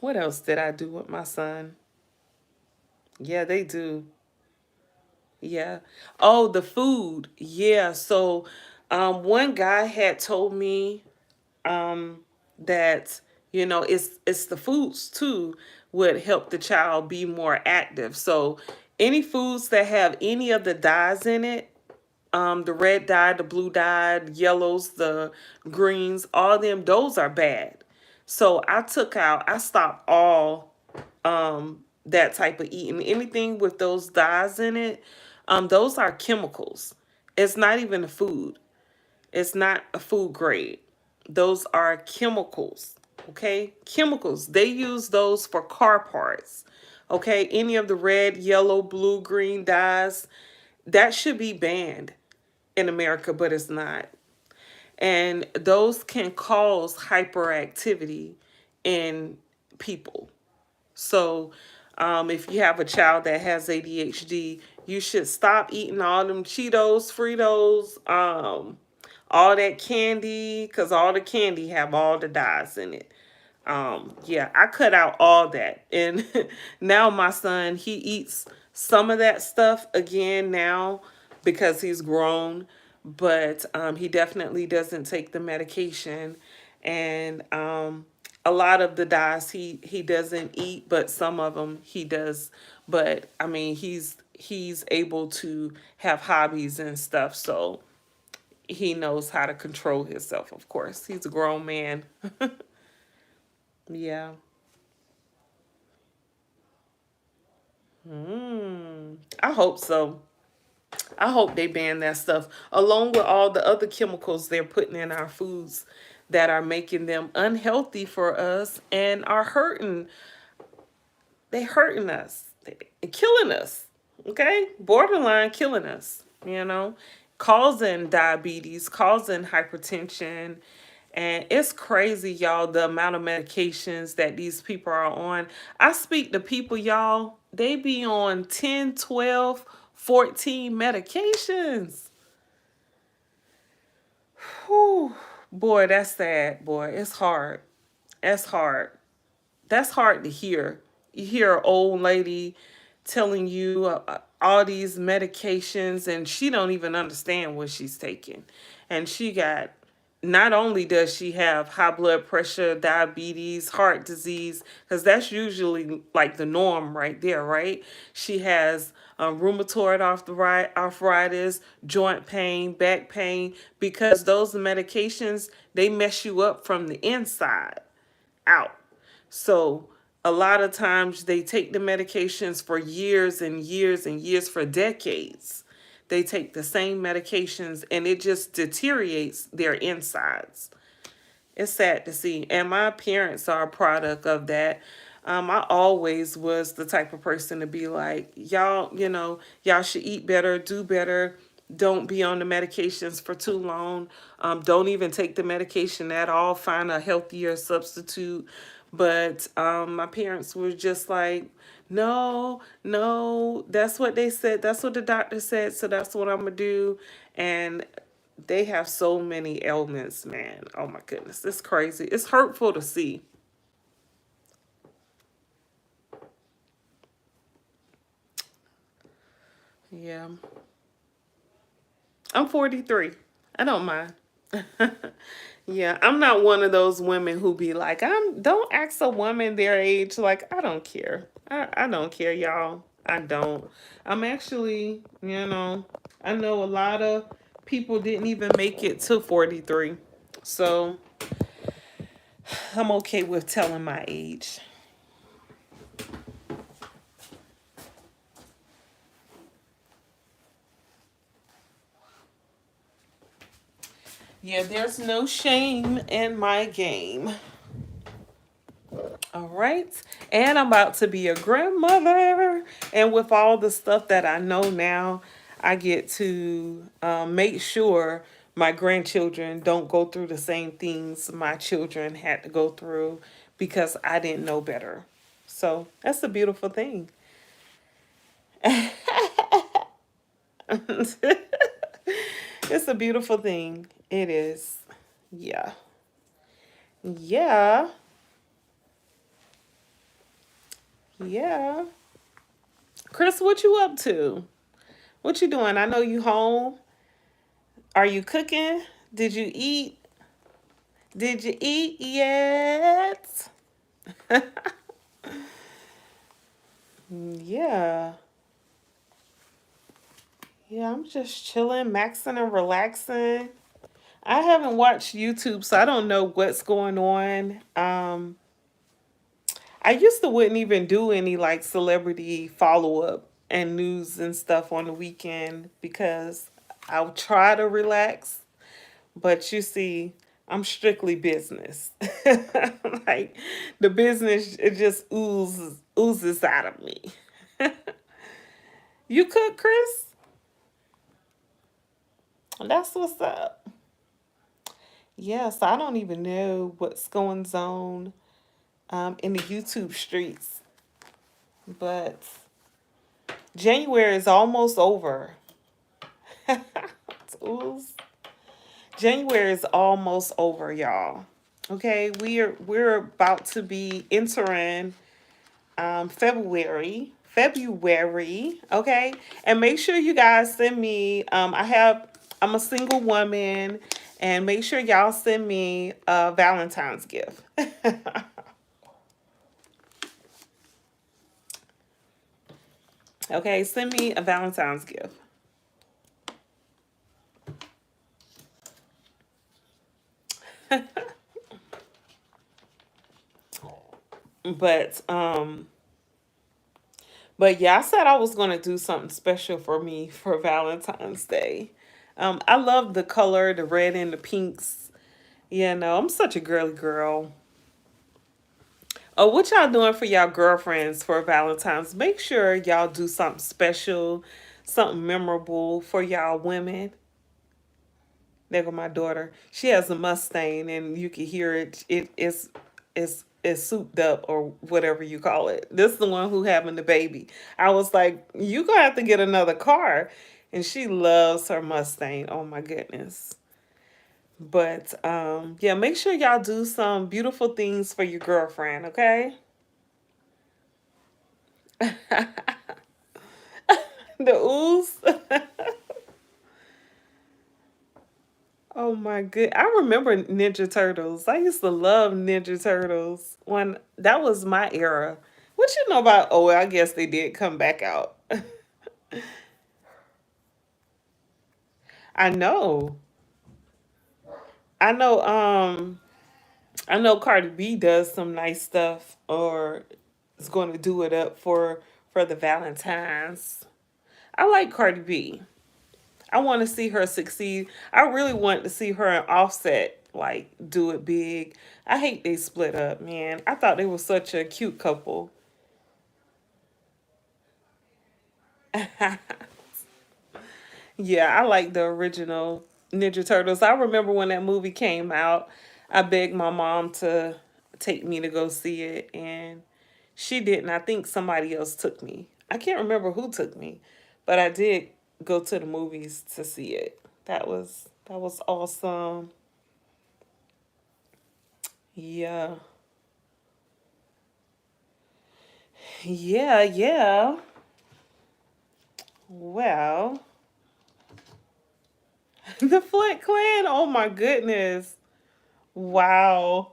what else did I do with my son? Yeah, they do. Yeah. Oh, the food. Yeah. So one guy had told me that it's the foods too would help the child be more active. So any foods that have any of the dyes in it, the red dye, the blue dye, the yellows, the greens, all of them, those are bad. So I stopped all that type of eating. Anything with those dyes in it, those are chemicals. It's not even a food. It's not a food grade. Those are chemicals. Okay? Chemicals. They use those for car parts. Okay? Any of the red, yellow, blue, green dyes, that should be banned in America, but it's not. And those can cause hyperactivity in people. So, if you have a child that has ADHD, you should stop eating all them Cheetos, Fritos, all that candy, because all the candy have all the dyes in it. Yeah, I cut out all that. And now my son, he eats some of that stuff again now because he's grown, but he definitely doesn't take the medication. And a lot of the dyes he doesn't eat, but some of them he does. But I mean, he's able to have hobbies and stuff, so he knows how to control himself. Of course, he's a grown man. Yeah. I hope so. I hope they ban that stuff along with all the other chemicals they're putting in our foods that are making them unhealthy for us and are hurting us, killing us. Okay? Borderline killing us, causing diabetes, causing hypertension. And it's crazy, y'all, the amount of medications that these people are on. I speak to people, y'all, they be on 10, 12, 14 medications. Whew. Boy, that's sad, boy. It's hard. That's hard. That's hard to hear. You hear an old lady telling you all these medications and she don't even understand what she's taking. And she got, not only does she have high blood pressure, diabetes, heart disease, because that's usually like the norm right there, right? She has rheumatoid arthritis, joint pain, back pain, because those medications, they mess you up from the inside out. So a lot of times they take the medications for years and years and years, for decades. They take the same medications and it just deteriorates their insides. It's sad to see. And my parents are a product of that. I always was the type of person to be like, y'all, y'all should eat better, do better. Don't be on the medications for too long. Don't even take the medication at all. Find a healthier substitute. But my parents were just like, no, no, that's what they said. That's what the doctor said. So that's what I'm going to do. And they have so many ailments, man. Oh my goodness. It's crazy. It's hurtful to see. Yeah. I'm 43. I don't mind. Yeah, I'm not one of those women who be like, don't ask a woman their age. Like, I don't care. I don't care, y'all. I don't. I'm actually, I know a lot of people didn't even make it to 43. So I'm okay with telling my age. Yeah, there's no shame in my game. All right. And I'm about to be a grandmother. And with all the stuff that I know now, I get to make sure my grandchildren don't go through the same things my children had to go through because I didn't know better. So that's a beautiful thing. It's a beautiful thing. It is. Yeah. Yeah. Yeah. Chris, what you up to? What you doing? I know you home. Are you cooking? Did you eat? Did you eat yet? Yeah. Yeah, I'm just chilling, maxing and relaxing. I haven't watched YouTube, so I don't know what's going on. I used to wouldn't even do any like celebrity follow up and news and stuff on the weekend because I'll try to relax. But you see, I'm strictly business. Like the business, it just oozes out of me. You cook, Chris? That's what's up. Yes, I don't even know what's going on in the YouTube streets, but January is almost over. It's ooze. January is almost over, y'all. Okay, we're about to be entering February. Okay, and make sure you guys send me. I'm a single woman, and make sure y'all send me a Valentine's gift. Okay, send me a Valentine's gift. But but yeah, I said I was gonna do something special for me for Valentine's Day. I love the color, the red and the pinks. You know, I'm such a girly girl. Oh, what y'all doing for y'all girlfriends for Valentine's? Make sure y'all do something special, something memorable for y'all women. There go my daughter. She has a Mustang, and you can hear it. It's souped up or whatever you call it. This is the one who having the baby. I was like, you gonna have to get another car, and she loves her Mustang. Oh my goodness. But yeah, make sure y'all do some beautiful things for your girlfriend. Okay. The ooze. Oh my good. I remember Ninja Turtles. I used to love Ninja Turtles when that was my era. What you know about? Oh, I guess they did come back out. I know. I know I know Cardi B does some nice stuff or is going to do it up for the Valentines. I like Cardi B. I want to see her succeed. I really want to see her and Offset like do it big. I hate they split up, man. I thought they were such a cute couple. Yeah, I like the original Ninja Turtles. I remember when that movie came out, I begged my mom to take me to go see it, and she didn't. I think somebody else took me. I can't remember who took me, but I did go to the movies to see it. That was awesome. Yeah. Yeah, yeah. Well, the Foot Clan. Oh my goodness. Wow.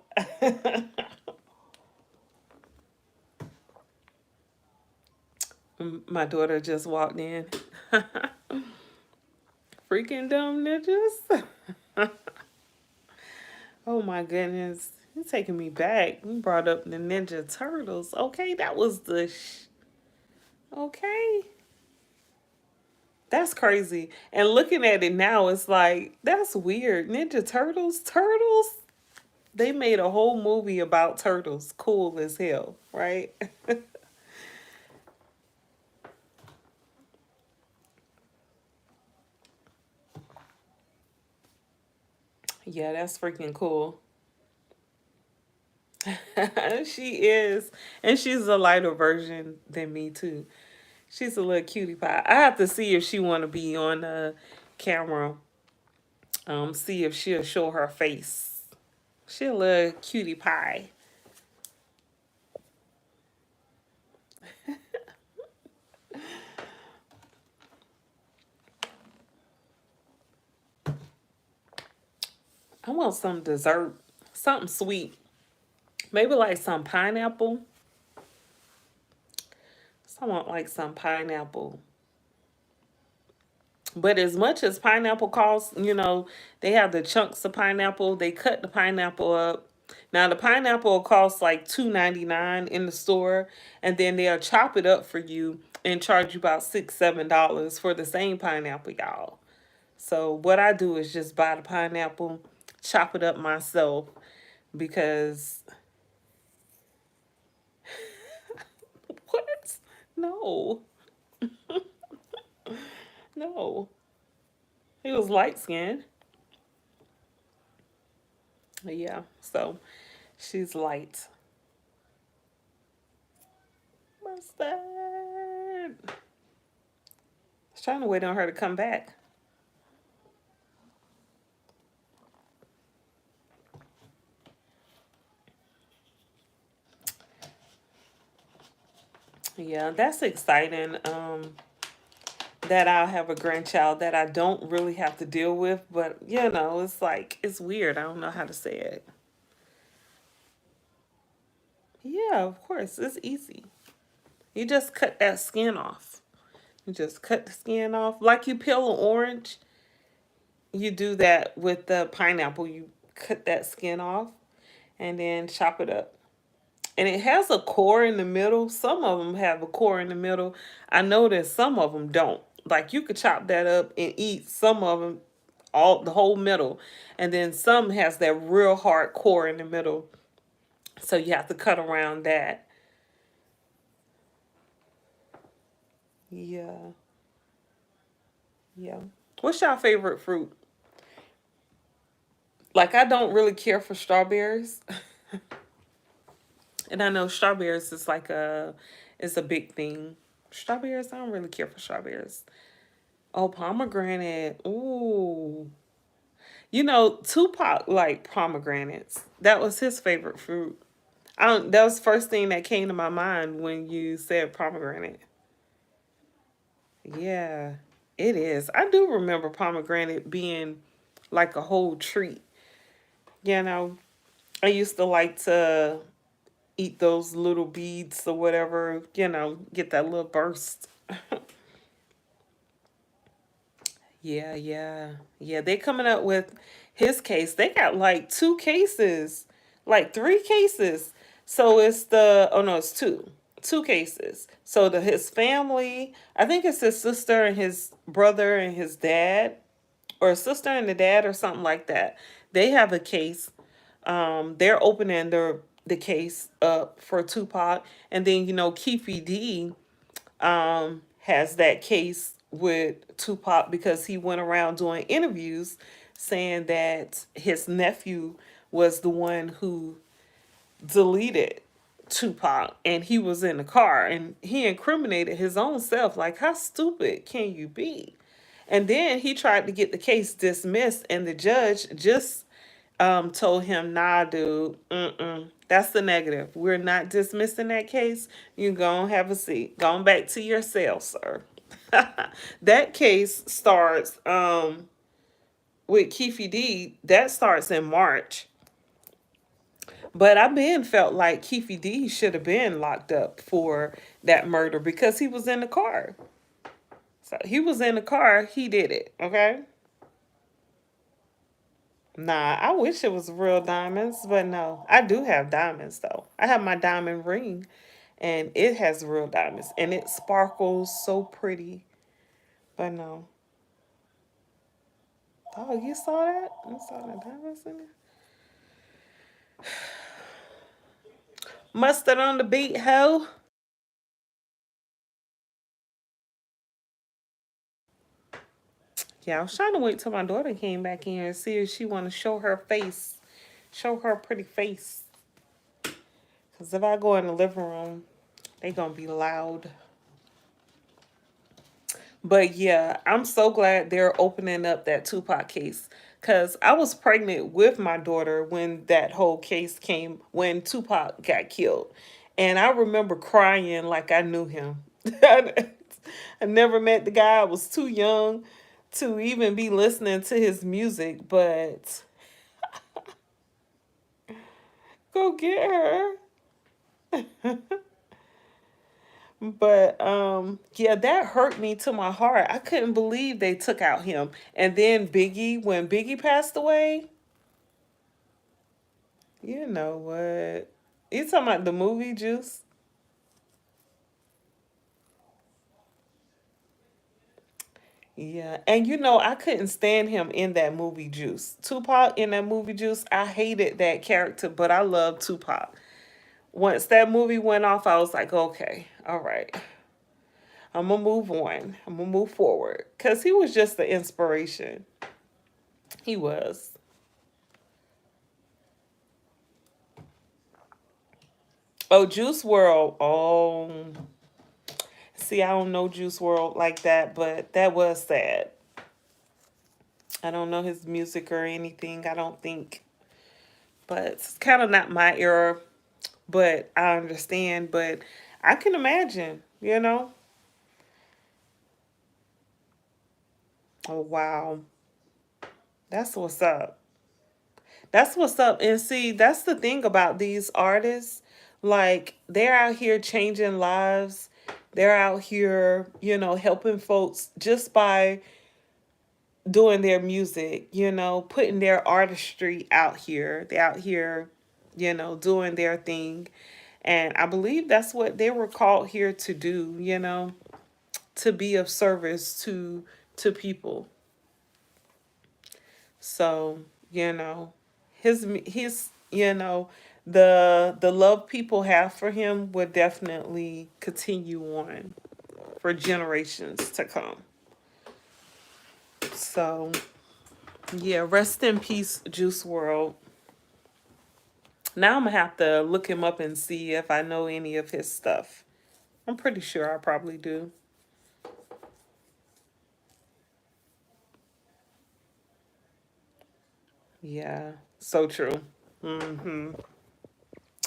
My daughter just walked in. Freaking dumb ninjas. Oh my goodness. You're taking me back. You brought up the Ninja Turtles. Okay, that was the. Okay. That's crazy. And looking at it now, it's like, that's weird. Ninja Turtles? Turtles? They made a whole movie about turtles. Cool as hell, right? Yeah, that's freaking cool. She is. And she's a lighter version than me, too. She's a little cutie pie. I have to see if she want to be on camera. See if she'll show her face. She a little cutie pie. I want some dessert, something sweet. Maybe like some pineapple. I want like some pineapple. But as much as pineapple costs, they have the chunks of pineapple. They cut the pineapple up. Now the pineapple costs like $2.99 in the store, and then they'll chop it up for you and charge you about $6, $7 for the same pineapple, y'all. So what I do is just buy the pineapple, chop it up myself because what? No, no. He was light skinned. Yeah, so she's light. Mustard. I was trying to wait on her to come back. Yeah, that's exciting. That I'll have a grandchild that I don't really have to deal with, but it's like it's weird. I don't know how to say it. Yeah, of course, it's easy. You just cut that skin off. You just cut the skin off like you peel an orange. You do that with the pineapple. You cut that skin off and then chop it up. And it has a core in the middle. Some of them have a core in the middle. I know that some of them don't. Like you could chop that up and eat some of them, all the whole middle, and then some has that real hard core in the middle. So you have to cut around that. Yeah, yeah. What's your favorite fruit? Like I don't really care for strawberries, and I know strawberries is a big thing. Strawberries, I don't really care for strawberries. Oh, pomegranate. Ooh. Tupac liked pomegranates. That was his favorite fruit. I don't that was the first thing that came to my mind when you said pomegranate. Yeah, it is. I do remember pomegranate being like a whole treat. You know, I used to like to eat those little beads or whatever, get that little burst. Yeah, yeah. Yeah, they coming up with his case. They got like two cases, like three cases. So it's oh no, it's two. Two cases. So his family, I think it's his sister and his brother and his dad, or a sister and the dad or something like that. They have a case. They're opening the case up for Tupac. And then, Keefe D has that case with Tupac because he went around doing interviews saying that his nephew was the one who deleted Tupac and he was in the car and he incriminated his own self. Like, how stupid can you be? And then he tried to get the case dismissed, and the judge just told him, nah, dude, that's the negative. We're not dismissing that case. You go and have a seat. Going back to your cell, sir. That case starts with Keefe D. That starts in March. But I been felt like Keefe D should have been locked up for that murder because he was in the car. So he was in the car, he did it, okay? Nah, I wish it was real diamonds, but no. I do have diamonds though. I have my diamond ring and it has real diamonds and it sparkles so pretty. But no. Oh, you saw that? You saw the diamonds in it? Mustard on the beat, ho. Yeah, I was trying to wait till my daughter came back in and see if she want to show her face. Show her pretty face. Because if I go in the living room, they going to be loud. But yeah, I'm so glad they're opening up that Tupac case because I was pregnant with my daughter when that whole case came, when Tupac got killed. And I remember crying like I knew him. I never met the guy. I was too young to even be listening to his music, but go get her. But yeah, that hurt me to my heart. I couldn't believe they took out him. And then Biggie, when Biggie passed away, you know what? You talking about the movie Juice? Yeah. And I couldn't stand him in that movie Juice. Tupac in that movie Juice, I hated that character, but I loved Tupac. Once that movie went off, I was like, okay, all right. I'm gonna move on. I'm gonna move forward. Cause he was just the inspiration. He was. Oh, Juice World. Oh, see, I don't know Juice World like that, but that was sad. I don't know his music or anything, I don't think. But it's kind of not my era, but I understand. But I can imagine, you know? Oh, wow. That's what's up. That's what's up. And see, that's the thing about these artists. Like, they're out here changing lives. They're out here, helping folks just by doing their music, putting their artistry out here. They're out here, doing their thing. And I believe that's what they were called here to do, to be of service to people. So, his the love people have for him will definitely continue on for generations to come. So, yeah, rest in peace, Juice World. Now I'm gonna have to look him up and see if I know any of his stuff. I'm pretty sure I probably do. Yeah, so true. Hmm.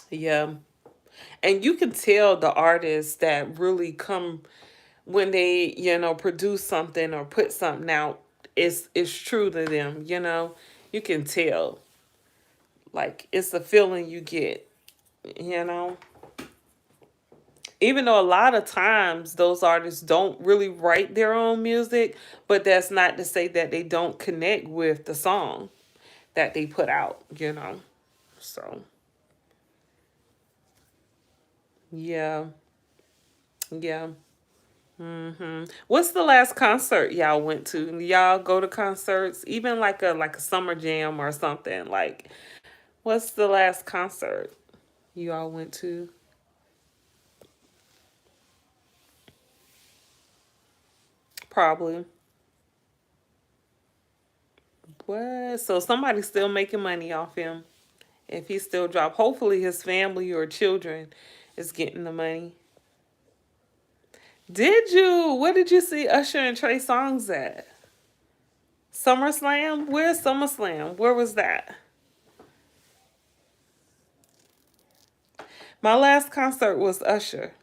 Yeah. And you can tell the artists that really come when they, produce something or put something out, it's true to them, You can tell. Like it's the feeling you get, you know. Even though a lot of times those artists don't really write their own music, but that's not to say that they don't connect with the song that they put out. So, yeah. Yeah. What's the last concert y'all went to? Y'all go to concerts, even like a summer jam or something. Like, what's the last concert you all went to? Probably. What? So somebody's still making money off him. If he still drop, hopefully his family or children is getting the money. Did you? Where did you see Usher and Trey Songz at? SummerSlam? Where's SummerSlam? Where was that? My last concert was Usher.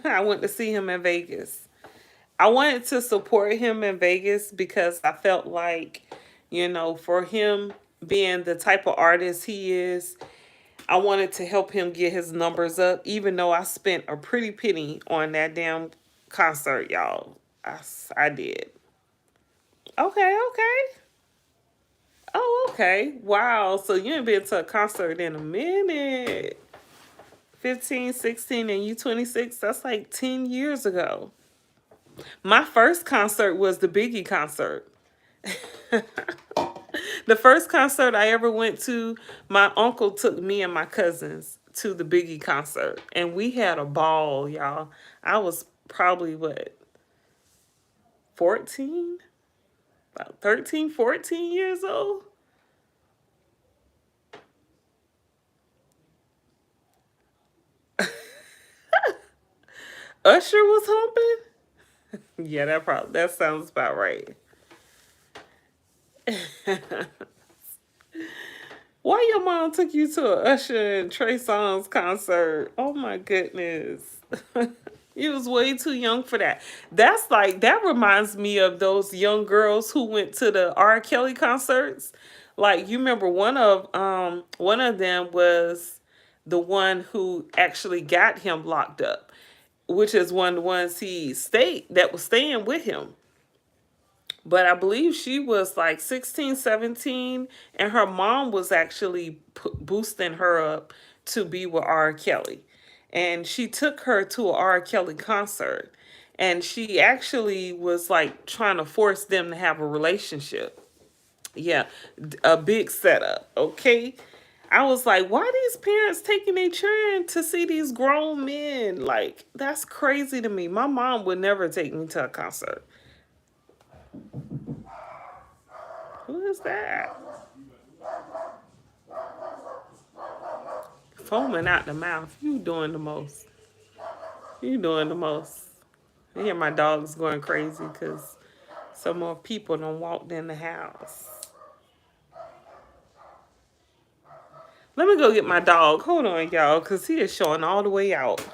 I went to see him in Vegas. I wanted to support him in Vegas because I felt like, for him being the type of artist he is, I wanted to help him get his numbers up, even though I spent a pretty penny on that damn concert, y'all. I did. Okay, okay. Oh, okay. Wow. So you ain't been to a concert in a minute. 15, 16, and you 26. That's like 10 years ago. My first concert was the Biggie concert. The first concert I ever went to, my uncle took me and my cousins to the Biggie concert. And we had a ball, y'all. I was probably, what, 14? About 13, 14 years old? Usher was humping? Yeah, that sounds about right. Why your mom took you to a Usher and Trey Songz concert? Oh my goodness. You was way too young for that. That reminds me of those young girls who went to the R. Kelly concerts. Like you remember one of them was the one who actually got him locked up, which is one of the ones that was staying with him. But I believe she was like 16, 17, and her mom was actually boosting her up to be with R. Kelly. And she took her to a R. Kelly concert. And she actually was like trying to force them to have a relationship. Yeah, a big setup, okay? I was like, why these parents taking their children to see these grown men? Like, that's crazy to me. My mom would never take me to a concert. Who is that? Foaming out the mouth. You doing the most. You doing the most. I hear my dog's going crazy because some more people done walked in the house. Let me go get my dog. Hold on, y'all, because he is showing all the way out.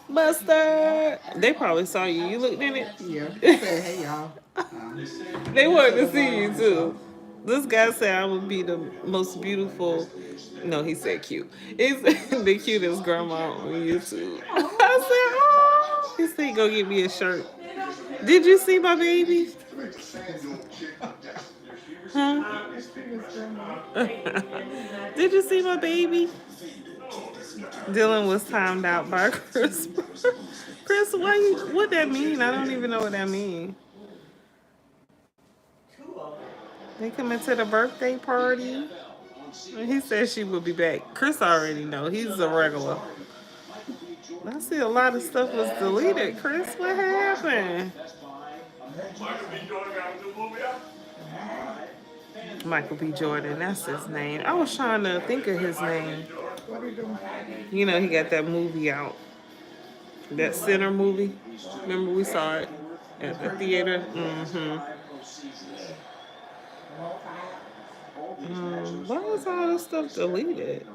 Buster. They probably saw you. You looked in it. Yeah, he said, "Hey y'all." They wanted to see you too. This guy said I would be the most beautiful. No, he said cute. He's the cutest grandma on YouTube. I said, oh. He said, go get me a shirt. Did you see my baby? Huh? Did you see my baby? Dylan was timed out by Chris. Chris, what that mean? I don't even know what that mean. They coming to the birthday party. He said she will be back. Chris already know. He's a regular. I see a lot of stuff was deleted. Chris, what happened? Michael B. Jordan, that's his name. I was trying to think of his name. You know, he got that movie out. That Sinner movie. Remember we saw it at the theater? Mm-hmm. Why was all this stuff deleted?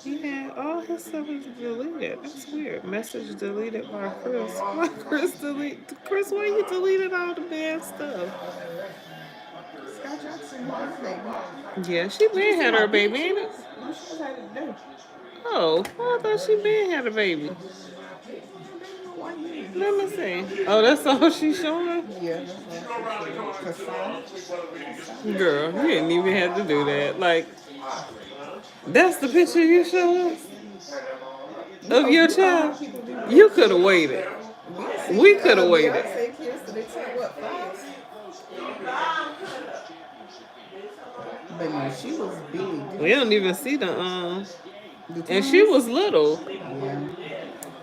He had all his stuff was deleted. That's weird. Message deleted by Chris. Why Chris delete? Chris, why you deleted all the bad stuff? Scott Jackson, baby. Yeah, she been had her baby, ain't it? No, she had it today. Oh, I thought she been had a baby. Let me see. Oh, that's all she's showing? Yeah, that's all. Cassandra. Girl, you didn't even have to do that. Like, that's the picture you showed us of your child? You could have waited. We could have waited. But no, she was big. We don't even see the and she was little. Yeah.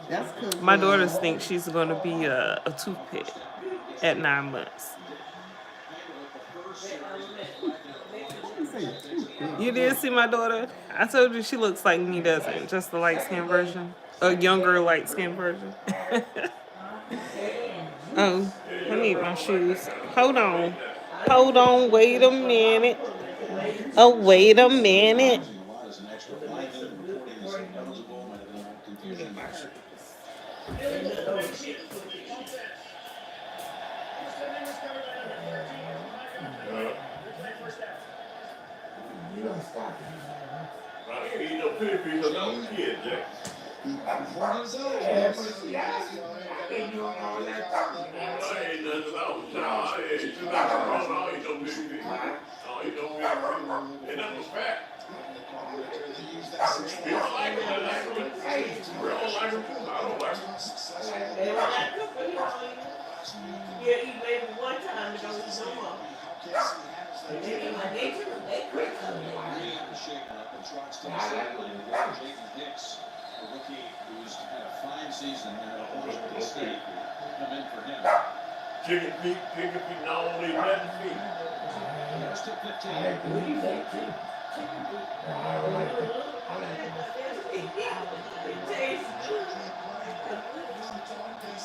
That's because my daughters think she's gonna be a toothpick at 9 months. You did see my daughter? I told you she looks like me, doesn't? Just the light skin version, a younger light skin version. Oh, I need my shoes. Hold on. Wait a minute. Oh, wait a minute. You don't stop it. Ain't no pity for you, no kid, Jack. I'm 4 years old. Yeah, but see, I ain't doing all that. I ain't nothing else. No, I ain't too much. I ain't no pity for you. I ain't no pity for you. And that was fat. We don't like it. I like it. We don't like it. I don't like it. They don't like it. Yeah, he made me one time to go to no more. Rookie who's had a fine season there at Oregon State come in for him. Chicken feet, not only nothing feet. First to 15. I like it.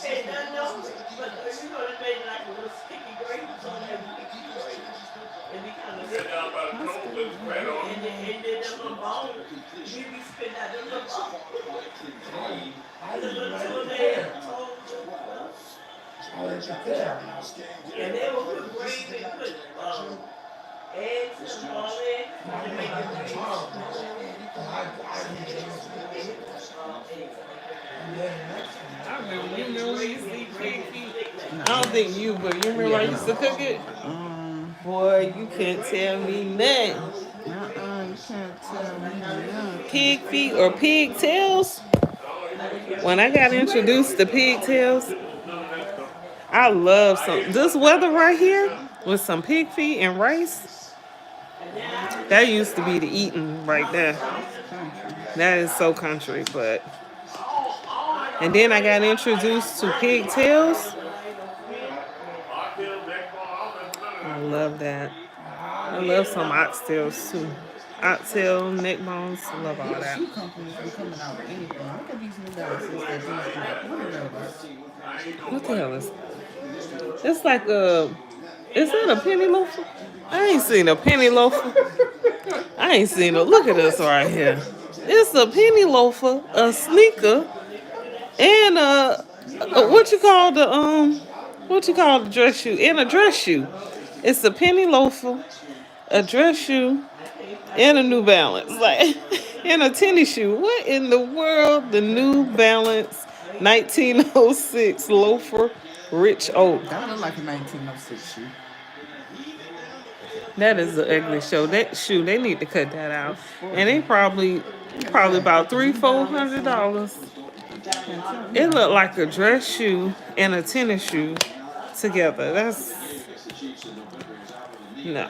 Hey, no, but you're going to make like a little sticky grape or something. And be kind of sit down by the cold and spread on. And then them little balls, you be spitting out them little balls. The little two there. And they will put gravy and put eggs and all eggs to make it gravy. I remember, you remember we used to eat pig feet? I don't think you, but you remember I used to cook it? Boy, you can't tell me nothing. You can't tell me nothing. Pig feet or pigtails? When I got introduced to pigtails, I love this weather right here with some pig feet and rice. That used to be the eating right there. That is so country, but. And then I got introduced to pigtails. I love that. I love some oxtails too. Oxtail, neck bones, love all that. Shoe companies be coming out with anything. Look at these new Balances that these What the hell is that? It's like is that a penny loafer? I ain't seen a penny loafer. I ain't seen a, look at this right here. It's a penny loafer, a sneaker, and what you call the dress shoe, and a dress shoe. It's a penny loafer, a dress shoe, and a New Balance, like, and a tennis shoe. What in the world? The New Balance 1906 loafer, Rich Oak. That look like a 1906 shoe. That is an ugly show. That shoe, they need to cut that out, and they probably about $300-400. It looked like a dress shoe and a tennis shoe together. That's no.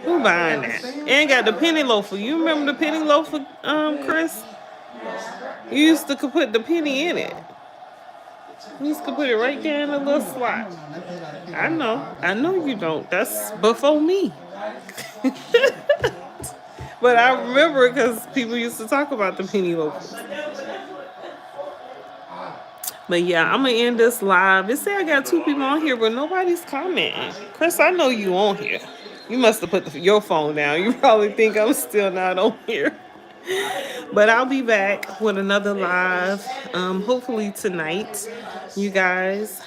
Who buying that? And got the penny loafer. You remember the penny loafer, Chris? You used to put the penny in it. You used to put it right there in the little slot. I know you don't. That's before me. But I remember because people used to talk about the penny loafers. But yeah, I'm gonna end this live. It say I got 2 people on here, but nobody's commenting. Chris, I know you on here. You must have put your phone down. You probably think I'm still not on here. But I'll be back with another live, hopefully tonight, you guys.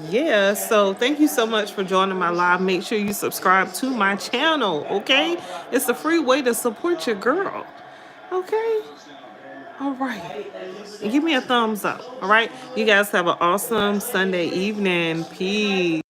Yeah, so thank you so much for joining my live. Make sure you subscribe to my channel, okay? It's a free way to support your girl, okay? All right. And give me a thumbs up, all right? You guys have an awesome Sunday evening. Peace.